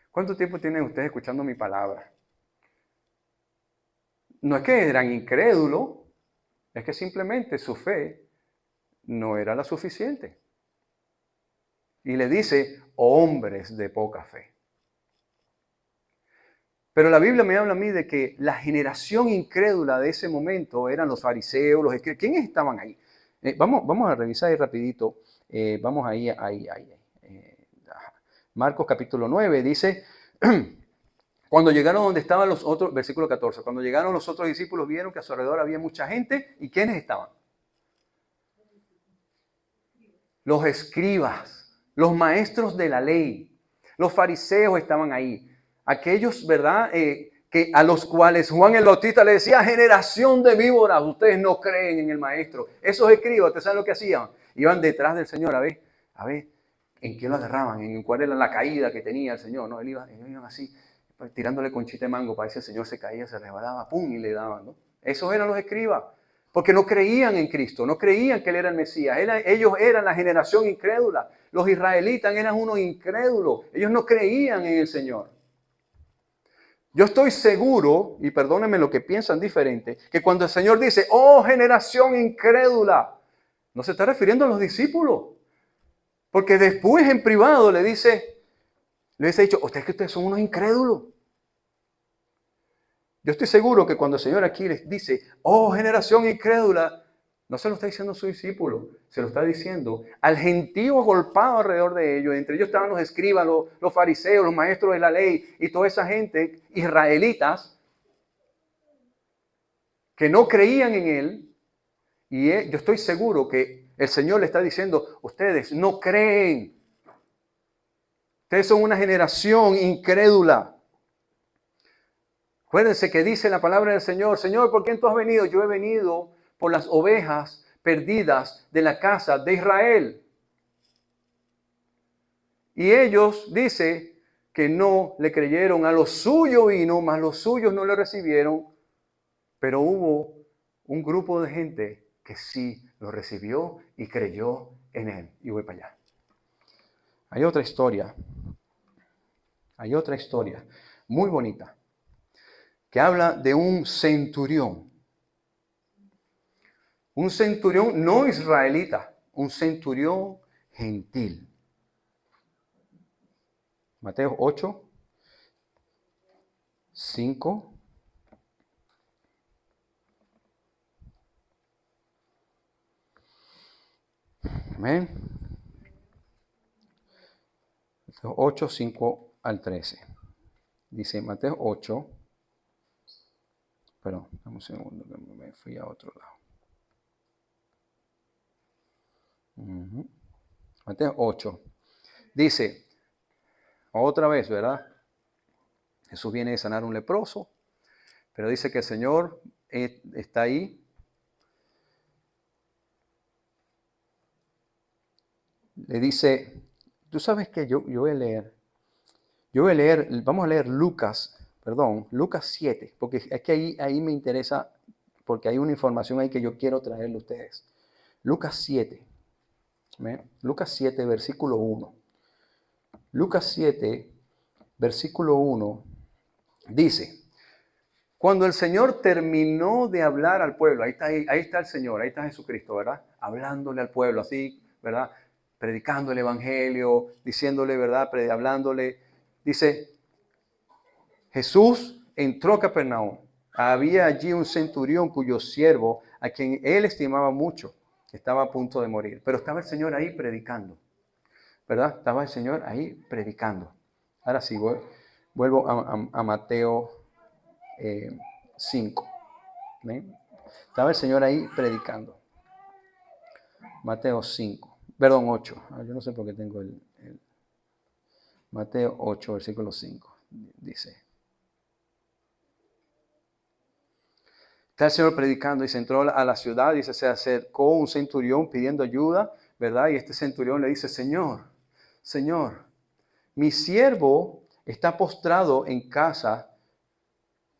[SPEAKER 1] ¿Cuánto tiempo tienen ustedes escuchando mi palabra? No es que eran incrédulos, es que simplemente su fe no era la suficiente. Y le dice, hombres de poca fe. Pero la Biblia me habla a mí de que la generación incrédula de ese momento eran los fariseos, los escribas. ¿Quiénes estaban ahí? Vamos a revisar ahí rapidito. Vamos ahí. Marcos capítulo 9 dice, cuando llegaron donde estaban los otros, versículo 14, cuando llegaron los otros discípulos vieron que a su alrededor había mucha gente. ¿Y quiénes estaban? Los escribas, los maestros de la ley, los fariseos estaban ahí. Aquellos, ¿verdad? Que a los cuales Juan el Bautista le decía, generación de víboras, ustedes no creen en el maestro. Esos escribas, ¿ustedes saben lo que hacían? Iban detrás del Señor a ver, en qué lo agarraban, en cuál era la caída que tenía el Señor, ¿no? Ellos iban así, tirándole conchita de mango para ver si el Señor se caía, se resbalaba, pum, y le daban, ¿no? Esos eran los escribas, porque no creían en Cristo, no creían que Él era el Mesías. Ellos eran la generación incrédula. Los israelitas eran unos incrédulos, ellos no creían en el Señor. Yo estoy seguro, y perdónenme lo que piensan diferente, que cuando el Señor dice, oh generación incrédula, no se está refiriendo a los discípulos. Porque después en privado le dice dicho, ustedes son unos incrédulos. Yo estoy seguro que cuando el Señor aquí les dice, oh generación incrédula, no se lo está diciendo a su discípulo, se lo está diciendo al gentío agolpado alrededor de ellos. Entre ellos estaban los escribas, los fariseos, los maestros de la ley y toda esa gente, israelitas, que no creían en Él. Y yo estoy seguro que el Señor le está diciendo, ustedes no creen. Ustedes son una generación incrédula. Acuérdense que dice la palabra del Señor, Señor, ¿por qué tú has venido? Yo he venido por las ovejas perdidas de la casa de Israel. Y ellos, dice, que no le creyeron, a lo suyo vino, mas los suyos no le recibieron, pero hubo un grupo de gente que sí lo recibió y creyó en Él. Y voy para allá. Hay otra historia muy bonita, que habla de un centurión. Un centurión no israelita, un centurión gentil. Mateo 8, 5. Amén. 8, 5 al 13. Dice Mateo 8. Perdón, dame un segundo que me fui a otro lado. Mateo 8. Dice, otra vez, ¿verdad? Jesús viene de sanar a un leproso, pero dice que el Señor está ahí. Le dice, tú sabes que yo voy a leer, vamos a leer Lucas 7, porque es que ahí me interesa, porque hay una información ahí que yo quiero traerle a ustedes. Lucas 7, ¿ven? Lucas 7, versículo 1. Lucas 7, versículo 1, dice, cuando el Señor terminó de hablar al pueblo, ahí está el Señor, ahí está Jesucristo, ¿verdad? Hablándole al pueblo, así, ¿verdad? Predicando el evangelio, diciéndole, ¿verdad? Hablándole. Dice, Jesús entró a Capernaum. Había allí un centurión cuyo siervo, a quien él estimaba mucho, estaba a punto de morir. Pero estaba el Señor ahí predicando, ¿verdad? Estaba el Señor ahí predicando. Ahora sí, vuelvo a Mateo 5. ¿Ven? Estaba el Señor ahí predicando. Mateo 5. Perdón, 8. Yo no sé por qué tengo el Mateo 8, versículo 5. Dice. Está el Señor predicando y se entró a la ciudad y se acercó un centurión pidiendo ayuda, ¿verdad? Y este centurión le dice, Señor, mi siervo está postrado en casa,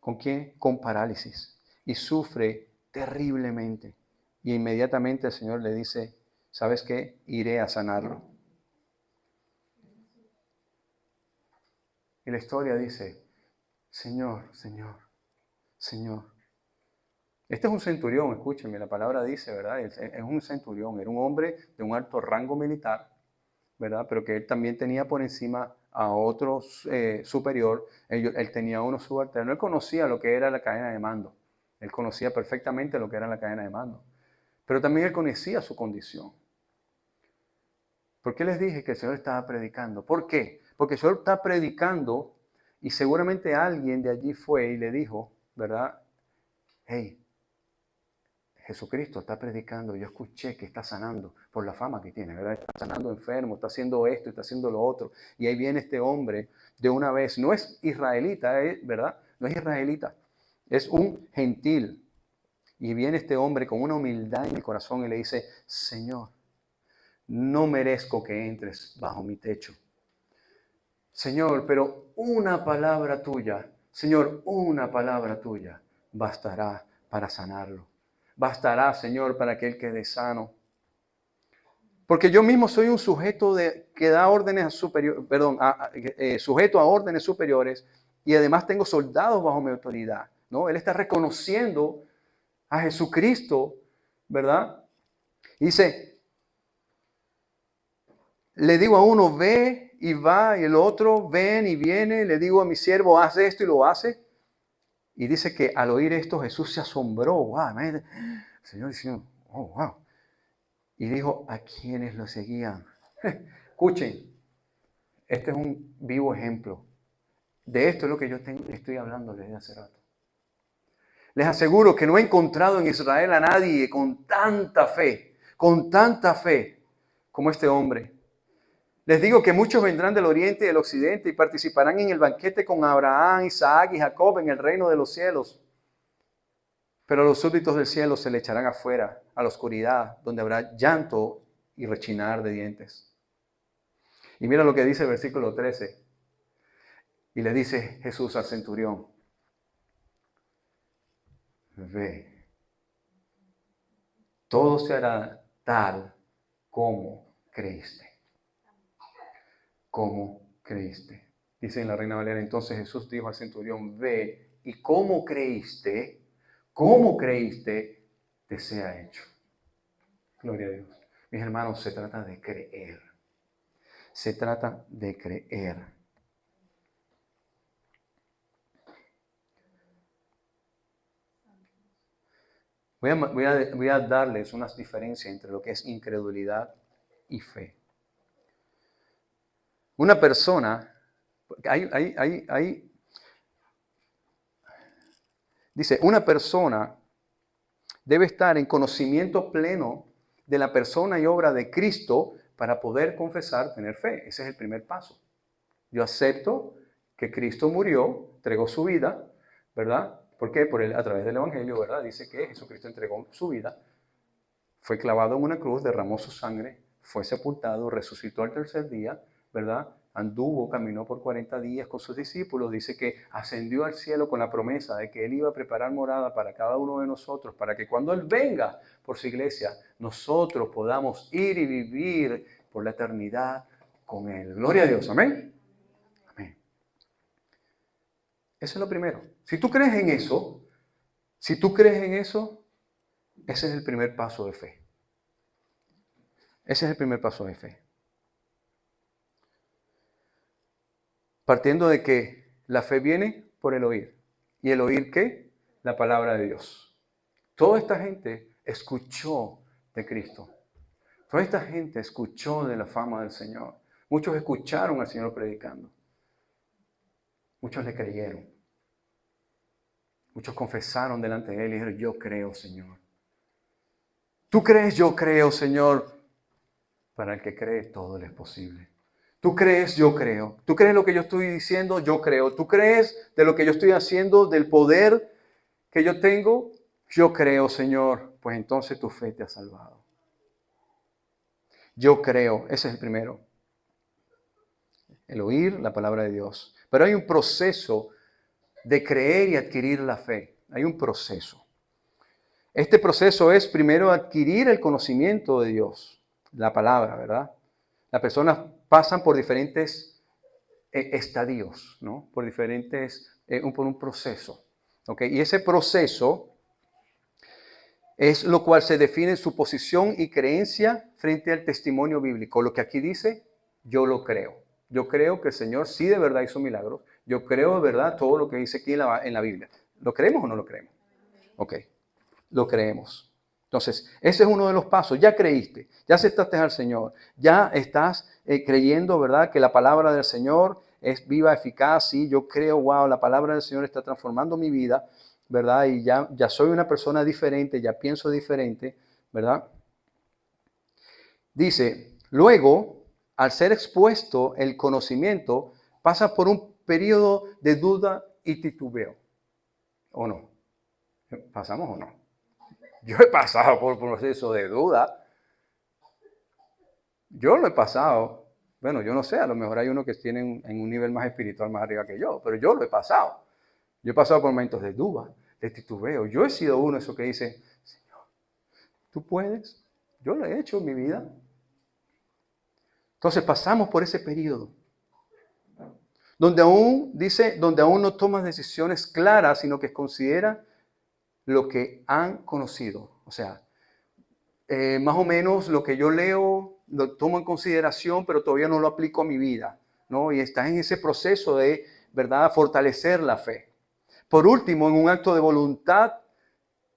[SPEAKER 1] ¿con quién? Con parálisis y sufre terriblemente. Y inmediatamente el Señor le dice, ¿sabes qué? Iré a sanarlo. Y la historia dice, Señor. Este es un centurión, escúchenme, la palabra dice, ¿verdad? Es un centurión, era un hombre de un alto rango militar, ¿verdad? Pero que él también tenía por encima a otro superior. Él tenía uno subalterno. Él conocía lo que era la cadena de mando. Él conocía perfectamente lo que era la cadena de mando. Pero también él conocía su condición. ¿Por qué les dije que el Señor estaba predicando? ¿Por qué? Porque el Señor está predicando y seguramente alguien de allí fue y le dijo, ¿verdad? Hey, Jesucristo está predicando, yo escuché que está sanando por la fama que tiene, ¿verdad? Está sanando enfermos, está haciendo esto, está haciendo lo otro. Y ahí viene este hombre de una vez, no es israelita, ¿verdad? No es israelita, es un gentil. Y viene este hombre con una humildad en el corazón y le dice, Señor, no merezco que entres bajo mi techo. Señor, pero una palabra tuya, Señor, una palabra tuya bastará para sanarlo. Bastará, Señor, para que él quede sano. Porque yo mismo soy un sujeto que da órdenes superiores, sujeto a órdenes superiores y además tengo soldados bajo mi autoridad, ¿no? Él está reconociendo a Jesucristo, ¿verdad? Y dice, le digo a uno, ve y va, y el otro, ven y viene, le digo a mi siervo, haz esto y lo hace. Y dice que al oír esto Jesús se asombró, wow, Señor, oh, wow. Y dijo, ¿a quiénes lo seguían? Escuchen, este es un vivo ejemplo. De esto es lo que yo estoy hablando desde hace rato. Les aseguro que no he encontrado en Israel a nadie con tanta fe como este hombre. Les digo que muchos vendrán del oriente y del occidente y participarán en el banquete con Abraham, Isaac y Jacob en el reino de los cielos. Pero los súbditos del cielo se le echarán afuera, a la oscuridad, donde habrá llanto y rechinar de dientes. Y mira lo que dice el versículo 13. Y le dice Jesús al centurión, ve, todo se hará tal como creíste. Como creíste. Dice en la Reina Valera, entonces Jesús dijo al centurión, ve, y como creíste, te sea hecho. Gloria a Dios. Mis hermanos, se trata de creer. Se trata de creer. Voy a darles unas diferencias entre lo que es incredulidad y fe. Una persona, dice, una persona debe estar en conocimiento pleno de la persona y obra de Cristo para poder confesar, tener fe. Ese es el primer paso. Yo acepto que Cristo murió, entregó su vida, ¿verdad? ¿Por qué? A través del Evangelio, ¿verdad? Dice que Jesucristo entregó su vida, fue clavado en una cruz, derramó su sangre, fue sepultado, resucitó al tercer día, ¿verdad? Anduvo, caminó por 40 días con sus discípulos, dice que ascendió al cielo con la promesa de que Él iba a preparar morada para cada uno de nosotros, para que cuando Él venga por su iglesia, nosotros podamos ir y vivir por la eternidad con Él. Gloria a Dios, amén. Amén. Eso es lo primero. Si tú crees en eso, ese es el primer paso de fe. Ese es el primer paso de fe. Partiendo de que la fe viene por el oír. ¿Y el oír qué? La palabra de Dios. Toda esta gente escuchó de Cristo. Toda esta gente escuchó de la fama del Señor. Muchos escucharon al Señor predicando. Muchos le creyeron. Muchos confesaron delante de Él y dijeron, yo creo, Señor. ¿Tú crees? Yo creo, Señor. Para el que cree, todo le es posible. ¿Tú crees? Yo creo. ¿Tú crees lo que yo estoy diciendo? Yo creo. ¿Tú crees de lo que yo estoy haciendo, del poder que yo tengo? Yo creo, Señor. Pues entonces tu fe te ha salvado. Yo creo. Ese es el primero. El oír la palabra de Dios. Pero hay un proceso de creer y adquirir la fe. Hay un proceso. Este proceso es primero adquirir el conocimiento de Dios, la palabra, ¿verdad? Las personas pasan por diferentes estadios, ¿no? Por un proceso, ¿ok? Y ese proceso es lo cual se define su posición y creencia frente al testimonio bíblico. Lo que aquí dice yo lo creo. Yo creo que el Señor sí de verdad hizo milagros. Yo creo de verdad todo lo que dice aquí en la Biblia. ¿Lo creemos o no lo creemos? Ok, lo creemos. Entonces, ese es uno de los pasos. Ya creíste, ya aceptaste al Señor, ya estás creyendo, ¿verdad? Que la palabra del Señor es viva, eficaz. Sí, yo creo, wow, la palabra del Señor está transformando mi vida, ¿verdad? Y ya soy una persona diferente, ya pienso diferente, ¿verdad? Dice, luego, al ser expuesto el conocimiento, pasa por un periodo de duda y titubeo. ¿O no? ¿Pasamos o no? Yo he pasado por un proceso de duda. Yo lo he pasado. Bueno, yo no sé, a lo mejor hay uno que tiene en un nivel más espiritual más arriba que yo, pero yo lo he pasado. Yo he pasado por momentos de duda, de titubeo. Yo he sido uno de esos que dice, Señor, ¿tú puedes? Yo lo he hecho en mi vida. Entonces pasamos por ese periodo donde aún no tomas decisiones claras, sino que considera lo que han conocido. O sea, más o menos lo que yo leo lo tomo en consideración, pero todavía no lo aplico a mi vida, ¿no? Y estás en ese proceso de, ¿verdad?, fortalecer la fe. Por último, en un acto de voluntad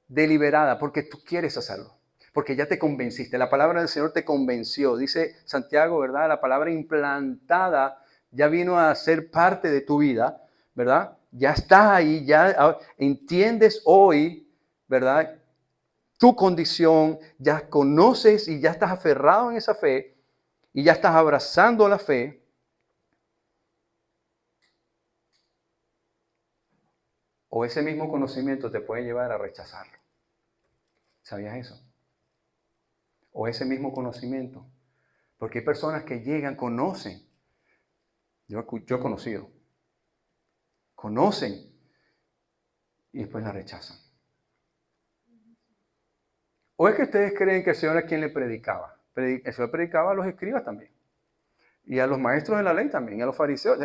[SPEAKER 1] deliberada, porque tú quieres hacerlo, porque ya te convenciste. La palabra del Señor te convenció. Dice Santiago, ¿verdad? La palabra implantada ya vino a ser parte de tu vida, ¿verdad? Ya estás ahí, ya entiendes hoy, ¿verdad?, tu condición, ya conoces y ya estás aferrado en esa fe y ya estás abrazando la fe. O ese mismo conocimiento te puede llevar a rechazarlo. ¿Sabías eso? O ese mismo conocimiento. Porque hay personas que llegan, conocen. Yo he conocido. Conocen y después la rechazan. ¿O es que ustedes creen que el Señor a quién le predicaba? El Señor predicaba a los escribas también. Y a los maestros de la ley también, a los fariseos.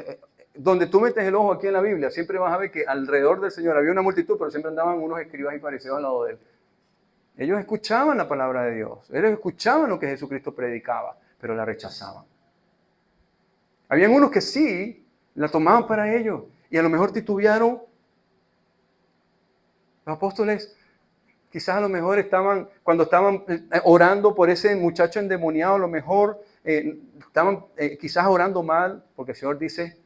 [SPEAKER 1] Donde tú metes el ojo aquí en la Biblia, siempre vas a ver que alrededor del Señor había una multitud, pero siempre andaban unos escribas y fariseos al lado de él. Ellos escuchaban la palabra de Dios. Ellos escuchaban lo que Jesucristo predicaba, pero la rechazaban. Habían unos que sí la tomaban para ellos y a lo mejor titubearon. Los apóstoles quizás a lo mejor cuando estaban orando por ese muchacho endemoniado, a lo mejor estaban quizás orando mal, porque el Señor dice,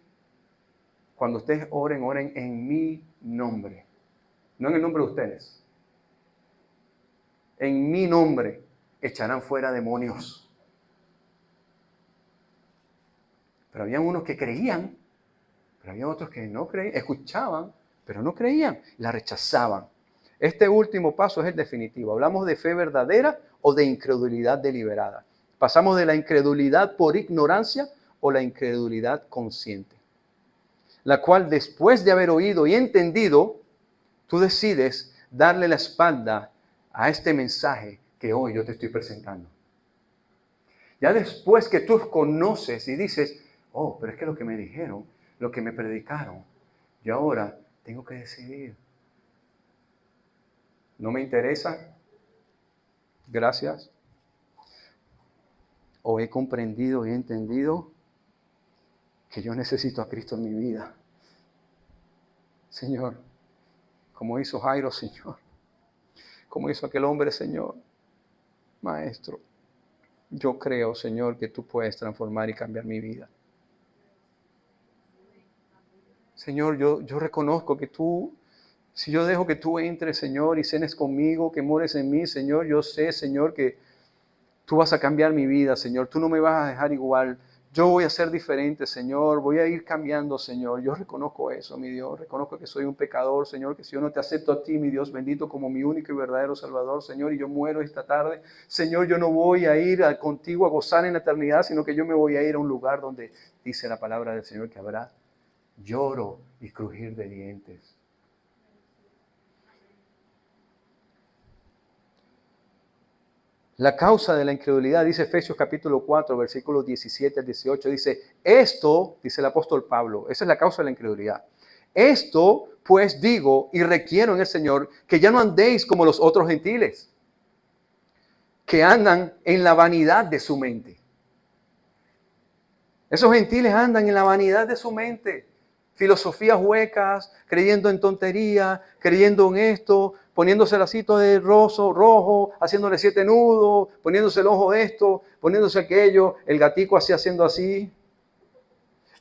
[SPEAKER 1] cuando ustedes oren, oren en mi nombre, no en el nombre de ustedes. En mi nombre echarán fuera demonios. Pero había unos que creían, pero había otros que no creían, escuchaban, pero no creían, la rechazaban. Este último paso es el definitivo. Hablamos de fe verdadera o de incredulidad deliberada. Pasamos de la incredulidad por ignorancia o la incredulidad consciente, la cual después de haber oído y entendido, tú decides darle la espalda a este mensaje que hoy yo te estoy presentando. Ya después que tú conoces y dices, oh, pero es que lo que me dijeron, lo que me predicaron, yo ahora tengo que decidir. No me interesa, gracias. O he comprendido y entendido que yo necesito a Cristo en mi vida. Señor, como hizo Jairo, Señor, como hizo aquel hombre, Señor, Maestro, yo creo, Señor, que tú puedes transformar y cambiar mi vida. Señor, yo reconozco que tú, si yo dejo que tú entres, Señor, y cenes conmigo, que mores en mí, Señor, yo sé, Señor, que tú vas a cambiar mi vida, Señor. Tú no me vas a dejar igual. Yo voy a ser diferente, Señor. Voy a ir cambiando, Señor. Yo reconozco eso, mi Dios. Reconozco que soy un pecador, Señor, que si yo no te acepto a ti, mi Dios bendito, como mi único y verdadero Salvador, Señor, y yo muero esta tarde, Señor, yo no voy a ir contigo a gozar en la eternidad, sino que yo me voy a ir a un lugar donde dice la palabra del Señor que habrá lloro y crujir de dientes. La causa de la incredulidad, dice Efesios capítulo 4, versículos 17 al 18, dice, esto, dice el apóstol Pablo, esa es la causa de la incredulidad. Esto, pues digo y requiero en el Señor, que ya no andéis como los otros gentiles, que andan en la vanidad de su mente. Esos gentiles andan en la vanidad de su mente. Filosofías huecas, creyendo en tonterías, creyendo en esto, poniéndose el lacito de rojo, haciéndole 7 nudos, poniéndose el ojo esto, poniéndose aquello, el gatico así haciendo así,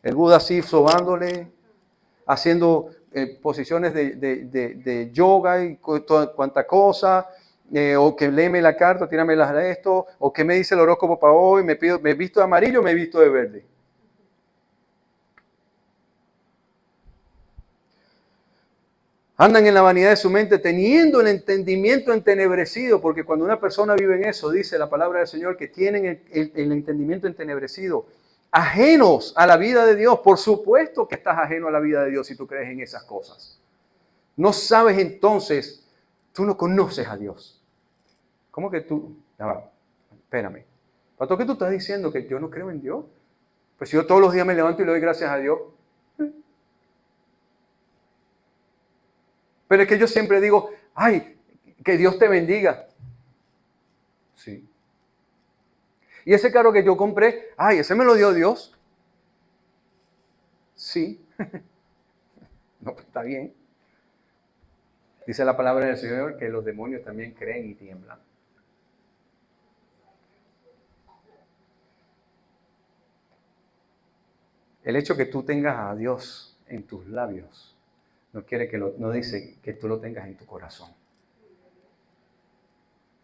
[SPEAKER 1] el Buda así sobándole, haciendo posiciones de yoga y cuanta cosa, o que léeme la carta, tírame esto, o que me dice el horóscopo para hoy, me visto de amarillo, me visto de verde. Andan en la vanidad de su mente teniendo el entendimiento entenebrecido, porque cuando una persona vive en eso, dice la palabra del Señor, que tienen el entendimiento entenebrecido, ajenos a la vida de Dios. Por supuesto que estás ajeno a la vida de Dios si tú crees en esas cosas. No sabes entonces, tú no conoces a Dios. ¿Cómo que tú? Ya va, espérame. ¿Para qué tú estás diciendo que yo no creo en Dios? Pues si yo todos los días me levanto y le doy gracias a Dios. Pero es que yo siempre digo, ay, que Dios te bendiga. Sí. Y ese carro que yo compré, ay, ese me lo dio Dios. Sí. No, pues está bien. Dice la palabra del Señor que los demonios también creen y tiemblan. El hecho que tú tengas a Dios en tus labios no dice que tú lo tengas en tu corazón.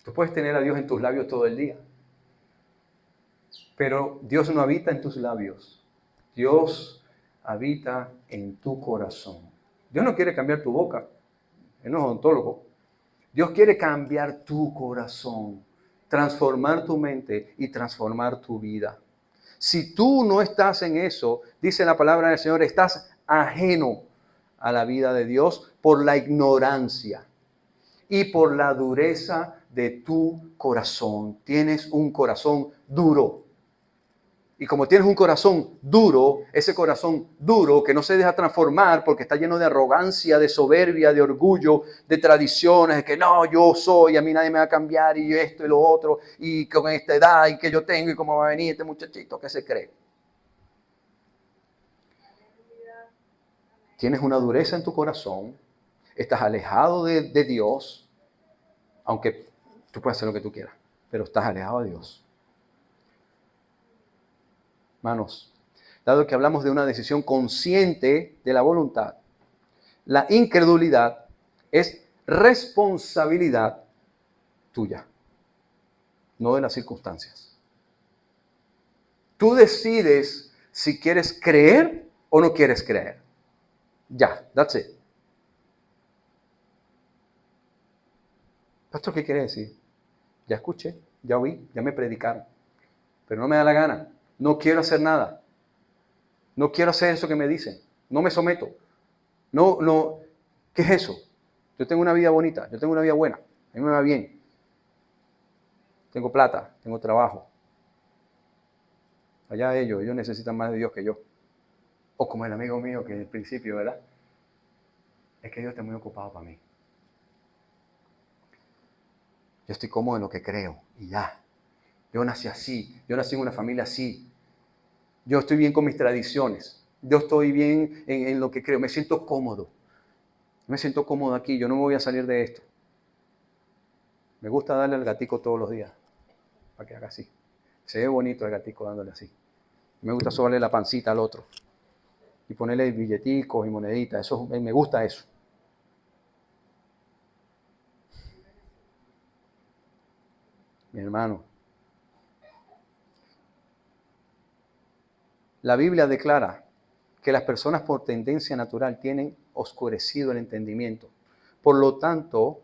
[SPEAKER 1] Tú puedes tener a Dios en tus labios todo el día, pero Dios no habita en tus labios. Dios habita en tu corazón. Dios no quiere cambiar tu boca. Él no es odontólogo. Dios quiere cambiar tu corazón, transformar tu mente y transformar tu vida. Si tú no estás en eso, dice la palabra del Señor, estás ajeno a la vida de Dios por la ignorancia y por la dureza de tu corazón. Tienes un corazón duro. Y como tienes un corazón duro, ese corazón duro que no se deja transformar porque está lleno de arrogancia, de soberbia, de orgullo, de tradiciones, de que no, yo soy, a mí nadie me va a cambiar y esto y lo otro, y con esta edad y que yo tengo y cómo va a venir este muchachito que se cree. Tienes una dureza en tu corazón, estás alejado de Dios, aunque tú puedes hacer lo que tú quieras, pero estás alejado de Dios. Hermanos, dado que hablamos de una decisión consciente de la voluntad, la incredulidad es responsabilidad tuya, no de las circunstancias. Tú decides si quieres creer o no quieres creer. Ya, that's it. Pastor, ¿qué quiere decir? Ya escuché, ya oí, ya me predicaron, pero no me da la gana. No quiero hacer nada. No quiero hacer eso que me dicen. No me someto. No. ¿Qué es eso? Yo tengo una vida bonita, yo tengo una vida buena, a mí me va bien. Tengo plata, tengo trabajo. Allá ellos necesitan más de Dios que yo. O como el amigo mío que en el principio, ¿verdad? Es que Dios está muy ocupado para mí. Yo estoy cómodo en lo que creo y ya. Yo nací así, yo nací en una familia así. Yo estoy bien con mis tradiciones. Yo estoy bien en lo que creo. Me siento cómodo. Me siento cómodo aquí. Yo no me voy a salir de esto. Me gusta darle al gatico todos los días para que haga así. Se ve bonito el gatico dándole así. Me gusta sobarle la pancita al otro y ponerle billeticos y moneditas. Eso, me gusta eso. Mi hermano, la Biblia declara que las personas por tendencia natural tienen oscurecido el entendimiento. Por lo tanto,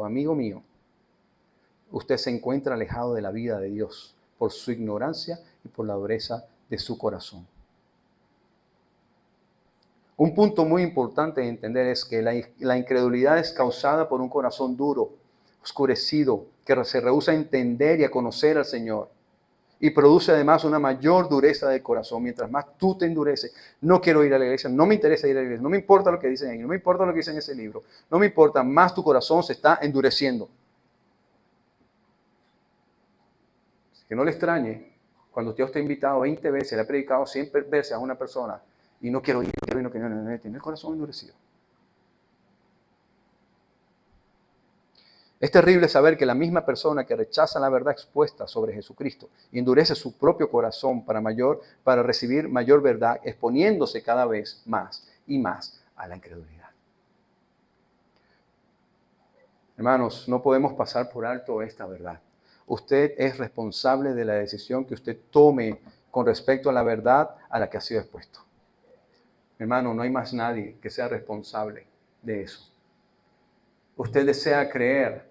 [SPEAKER 1] amigo mío, usted se encuentra alejado de la vida de Dios por su ignorancia y por la dureza de su corazón. Un punto muy importante de entender es que la incredulidad es causada por un corazón duro, oscurecido, que se rehúsa a entender y a conocer al Señor. Y produce además una mayor dureza del corazón. Mientras más tú te endureces, no quiero ir a la iglesia, no me interesa ir a la iglesia, no me importa lo que dicen ahí, no me importa lo que dicen en ese libro, no me importa, más tu corazón se está endureciendo. Que no le extrañe Cuando Dios te ha invitado 20 veces, le ha predicado 100 veces a una persona y no quiero ir, no quiero ir, no, tiene el corazón endurecido. Es terrible saber que la misma persona que rechaza la verdad expuesta sobre Jesucristo y endurece su propio corazón para recibir mayor verdad, exponiéndose cada vez más y más a la incredulidad. Hermanos, no podemos pasar por alto esta verdad. Usted es responsable de la decisión que usted tome con respecto a la verdad a la que ha sido expuesto. Hermano, no hay más nadie que sea responsable de eso. Usted desea creer,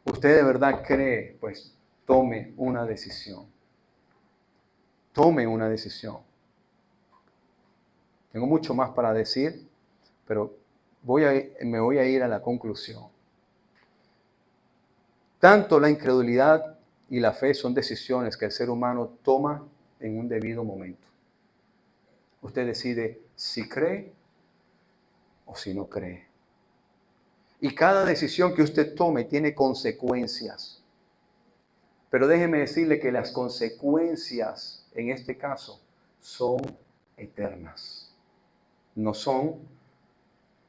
[SPEAKER 1] usted de verdad cree, pues tome una decisión. Tome una decisión. Tengo mucho más para decir, pero me voy a ir a la conclusión. Tanto la incredulidad y la fe son decisiones que el ser humano toma en un debido momento. Usted decide si cree o si no cree. Y cada decisión que usted tome tiene consecuencias. Pero déjeme decirle que las consecuencias, en este caso, son eternas. No son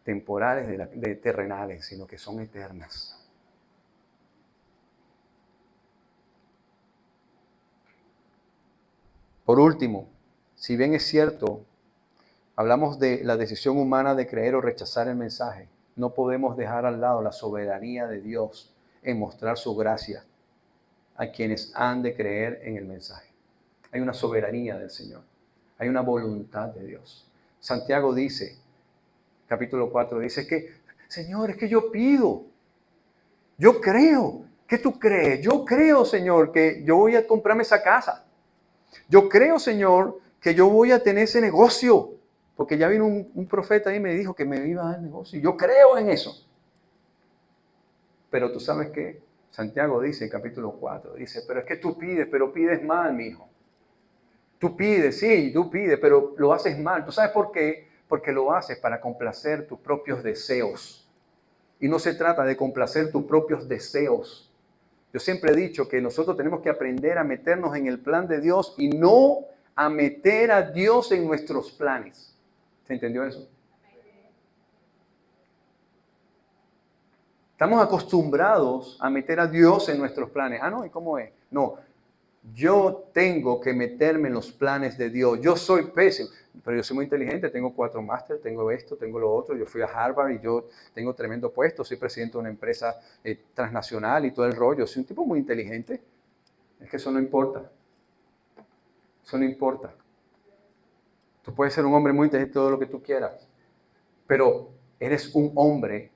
[SPEAKER 1] temporales, terrenales, sino que son eternas. Por último, si bien es cierto, hablamos de la decisión humana de creer o rechazar el mensaje, no podemos dejar al lado la soberanía de Dios en mostrar su gracia a quienes han de creer en el mensaje. Hay una soberanía del Señor, hay una voluntad de Dios. Santiago dice, capítulo 4, dice que, Señor, es que yo pido, yo creo. ¿Qué tú crees? Yo creo, Señor, que yo voy a comprarme esa casa. Yo creo, Señor, que yo voy a tener ese negocio, porque ya vino un profeta ahí y me dijo que me iba a dar negocio. Yo creo en eso. Pero tú sabes que Santiago dice en capítulo 4, dice, pero es que tú pides, pero pides mal, mi hijo. Tú pides, sí, tú pides, pero lo haces mal. ¿Tú sabes por qué? Porque lo haces para complacer tus propios deseos. Y no se trata de complacer tus propios deseos. Yo siempre he dicho que nosotros tenemos que aprender a meternos en el plan de Dios y no a meter a Dios en nuestros planes. ¿Se entendió eso? Estamos acostumbrados a meter a Dios en nuestros planes. Ah, no, ¿y cómo es? No, yo tengo que meterme en los planes de Dios. Yo soy pésimo, pero yo soy muy inteligente. Tengo 4 másteres, tengo esto, tengo lo otro. Yo fui a Harvard y yo tengo tremendo puesto. Soy presidente de una empresa transnacional y todo el rollo. Soy un tipo muy inteligente. Es que eso no importa. Eso no importa. Tú puedes ser un hombre muy inteligente, todo lo que tú quieras. Pero eres un hombre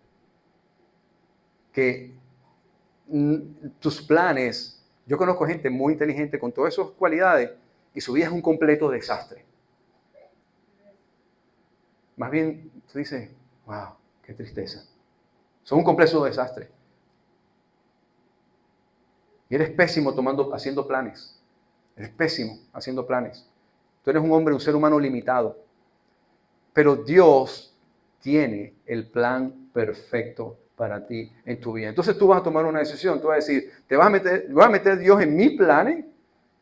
[SPEAKER 1] que tus planes... Yo conozco gente muy inteligente con todas esas cualidades y su vida es un completo desastre. Más bien, tú dices, wow, qué tristeza. Son un completo desastre. Y eres pésimo haciendo planes. Eres pésimo haciendo planes. Tú eres un hombre, un ser humano limitado. Pero Dios tiene el plan perfecto para ti en tu vida. Entonces tú vas a tomar una decisión. Tú vas a decir, voy a meter Dios en mis planes,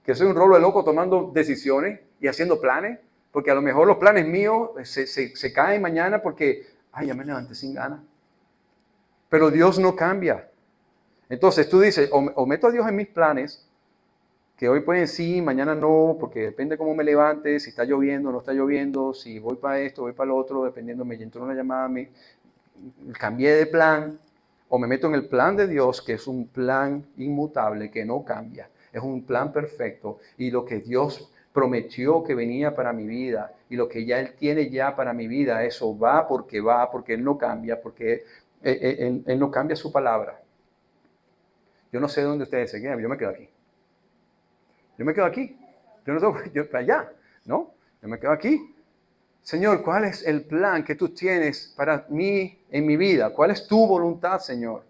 [SPEAKER 1] que soy un rolo de loco tomando decisiones y haciendo planes, porque a lo mejor los planes míos se caen mañana porque, ay, ya me levanté sin ganas. Pero Dios no cambia. Entonces tú dices, o meto a Dios en mis planes, que hoy pueden sí, mañana no, porque depende cómo me levante, si está lloviendo o no está lloviendo, si voy para esto, voy para lo otro, dependiendo, me entró una llamada, cambié de plan, o me meto en el plan de Dios, que es un plan inmutable, que no cambia, es un plan perfecto, y lo que Dios prometió que venía para mi vida, y lo que ya Él tiene ya para mi vida, eso va, porque Él no cambia, porque Él no cambia su palabra. Yo no sé dónde ustedes se quedan, yo me quedo aquí. Yo me quedo aquí. Yo no tengo yo para allá, ¿no? Yo me quedo aquí. Señor, ¿cuál es el plan que tú tienes para mí en mi vida? ¿Cuál es tu voluntad, Señor?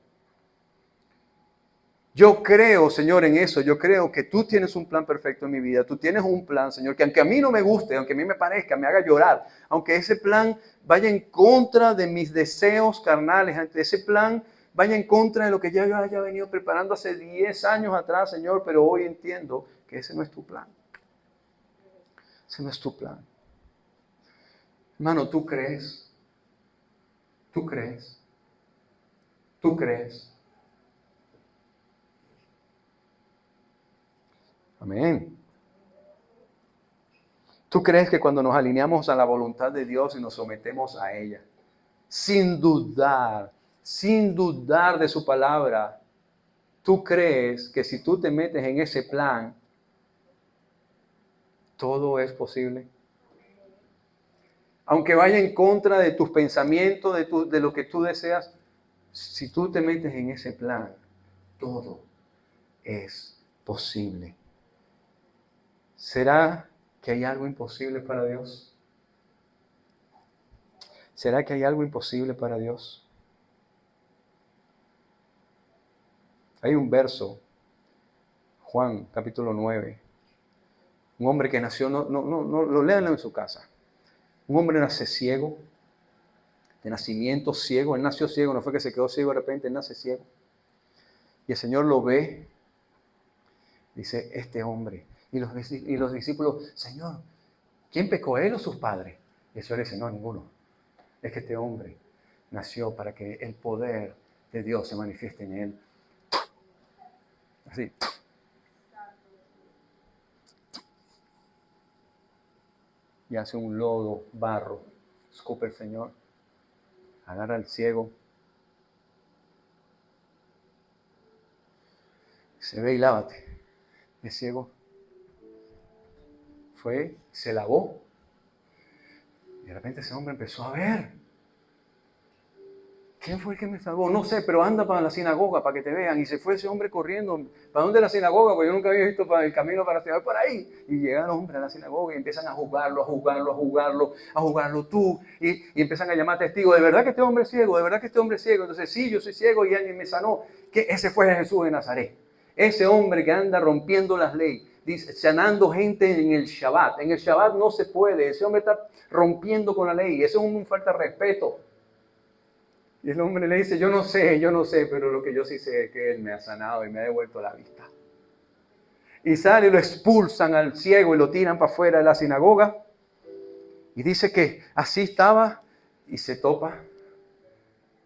[SPEAKER 1] Yo creo, Señor, en eso. Yo creo que tú tienes un plan perfecto en mi vida. Tú tienes un plan, Señor, que aunque a mí no me guste, aunque a mí me parezca, me haga llorar, aunque ese plan vaya en contra de mis deseos carnales, aunque ese plan vaya en contra de lo que ya yo haya venido preparando hace 10 años atrás, Señor, pero hoy entiendo que ese no es tu plan. Ese no es tu plan. Hermano, ¿tú crees? ¿Tú crees? ¿Tú crees? Amén. ¿Tú crees que cuando nos alineamos a la voluntad de Dios y nos sometemos a ella, sin dudar de su palabra, tú crees que si tú te metes en ese plan, todo es posible? Aunque vaya en contra de tus pensamientos, de lo que tú deseas, si tú te metes en ese plan, todo es posible. ¿Será que hay algo imposible para Dios? ¿Será que hay algo imposible para Dios? Hay un verso, Juan capítulo 9, un hombre que nació, no lo lean en su casa. Un hombre nace ciego, de nacimiento ciego. Él nació ciego, no fue que se quedó ciego de repente, él nace ciego. Y el Señor lo ve, dice, este hombre. Y los discípulos, Señor, ¿quién pecó, él o sus padres? Y el Señor dice, no, ninguno. Es que este hombre nació para que el poder de Dios se manifieste en él. Así. Y hace un lodo, barro. Escupe el Señor. Agarra al ciego. Se ve y lávate. El ciego fue, se lavó. Y de repente ese hombre empezó a ver. ¿Quién fue el que me salvó? No sé, pero anda para la sinagoga para que te vean. Y se fue ese hombre corriendo. ¿Para dónde es la sinagoga? Porque yo nunca había visto para el camino para la sinagoga. Por ahí. Y llegan los hombres a la sinagoga y empiezan a juzgarlo tú. Y empiezan a llamar testigos. ¿De verdad que este hombre es ciego? ¿De verdad que este hombre es ciego? Entonces, sí, yo soy ciego y alguien me sanó. Que ese fue Jesús de Nazaret. Ese hombre que anda rompiendo las leyes, sanando gente en el Shabbat. En el Shabbat no se puede. Ese hombre está rompiendo con la ley. Eso es un falta de respeto. Y el hombre le dice, yo no sé, pero lo que yo sí sé es que Él me ha sanado y me ha devuelto la vista. Y sale y lo expulsan al ciego y lo tiran para afuera de la sinagoga. Y dice que así estaba y se topa,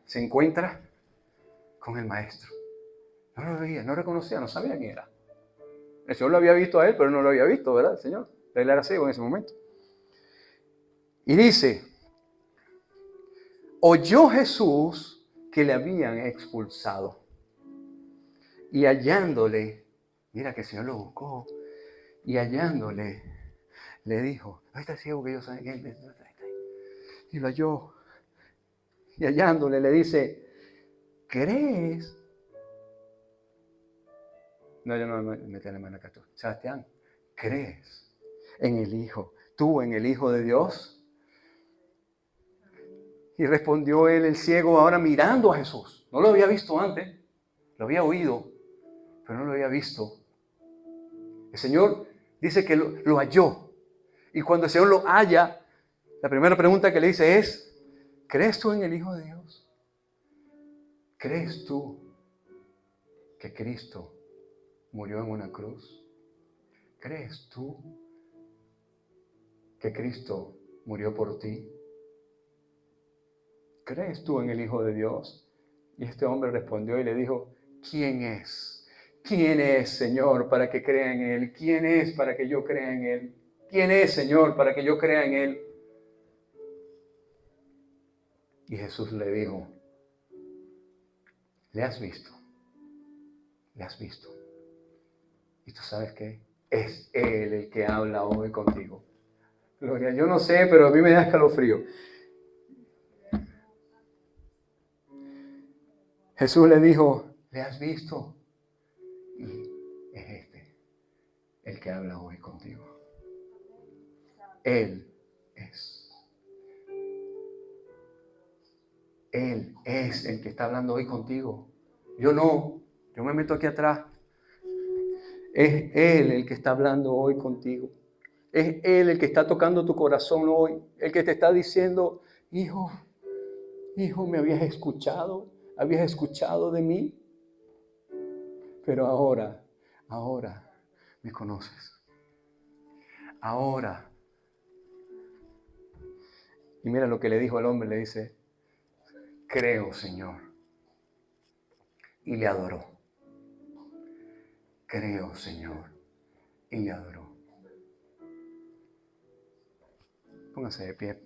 [SPEAKER 1] se encuentra con el maestro. No lo veía, no reconocía, no sabía quién era. El Señor lo había visto a él, pero no lo había visto, ¿verdad? El Señor. Él era ciego en ese momento. Y dice, oyó Jesús que le habían expulsado. Y hallándole, mira que el Señor lo buscó, y hallándole, le dijo, ahí está el ciego que yo sabía que él. Y lo halló. Y hallándole le dice, ¿crees? No, yo no me metí la mano acá tú. Sebastián, ¿crees en el Hijo? ¿Tú en el Hijo de Dios? Y respondió él, el ciego, ahora mirando a Jesús. No lo había visto antes, lo había oído, pero no lo había visto. El Señor dice que lo halló. Y cuando el Señor lo halla, la primera pregunta que le dice es, ¿crees tú en el Hijo de Dios? ¿Crees tú que Cristo murió en una cruz? ¿Crees tú que Cristo murió por ti? ¿Crees tú en el Hijo de Dios? Y este hombre respondió y le dijo, ¿quién es? ¿Quién es, Señor, para que crea en Él? ¿Quién es para que yo crea en Él? ¿Quién es, Señor, para que yo crea en Él? Y Jesús le dijo, ¿le has visto? ¿Le has visto? ¿Y tú sabes qué? Es Él el que habla hoy contigo. Gloria, yo no sé, pero a mí me da escalofrío. Jesús le dijo, ¿le has visto? Y es este el que habla hoy contigo. Él es. Él es el que está hablando hoy contigo. Yo no, yo me meto aquí atrás. Es Él el que está hablando hoy contigo. Es Él el que está tocando tu corazón hoy. El que te está diciendo, hijo, me habías escuchado de mí. Pero ahora me conoces. Ahora Y mira lo que le dijo al hombre, le dice, creo, Señor. Y le adoró. Creo, Señor. Y le adoró. Póngase de pie.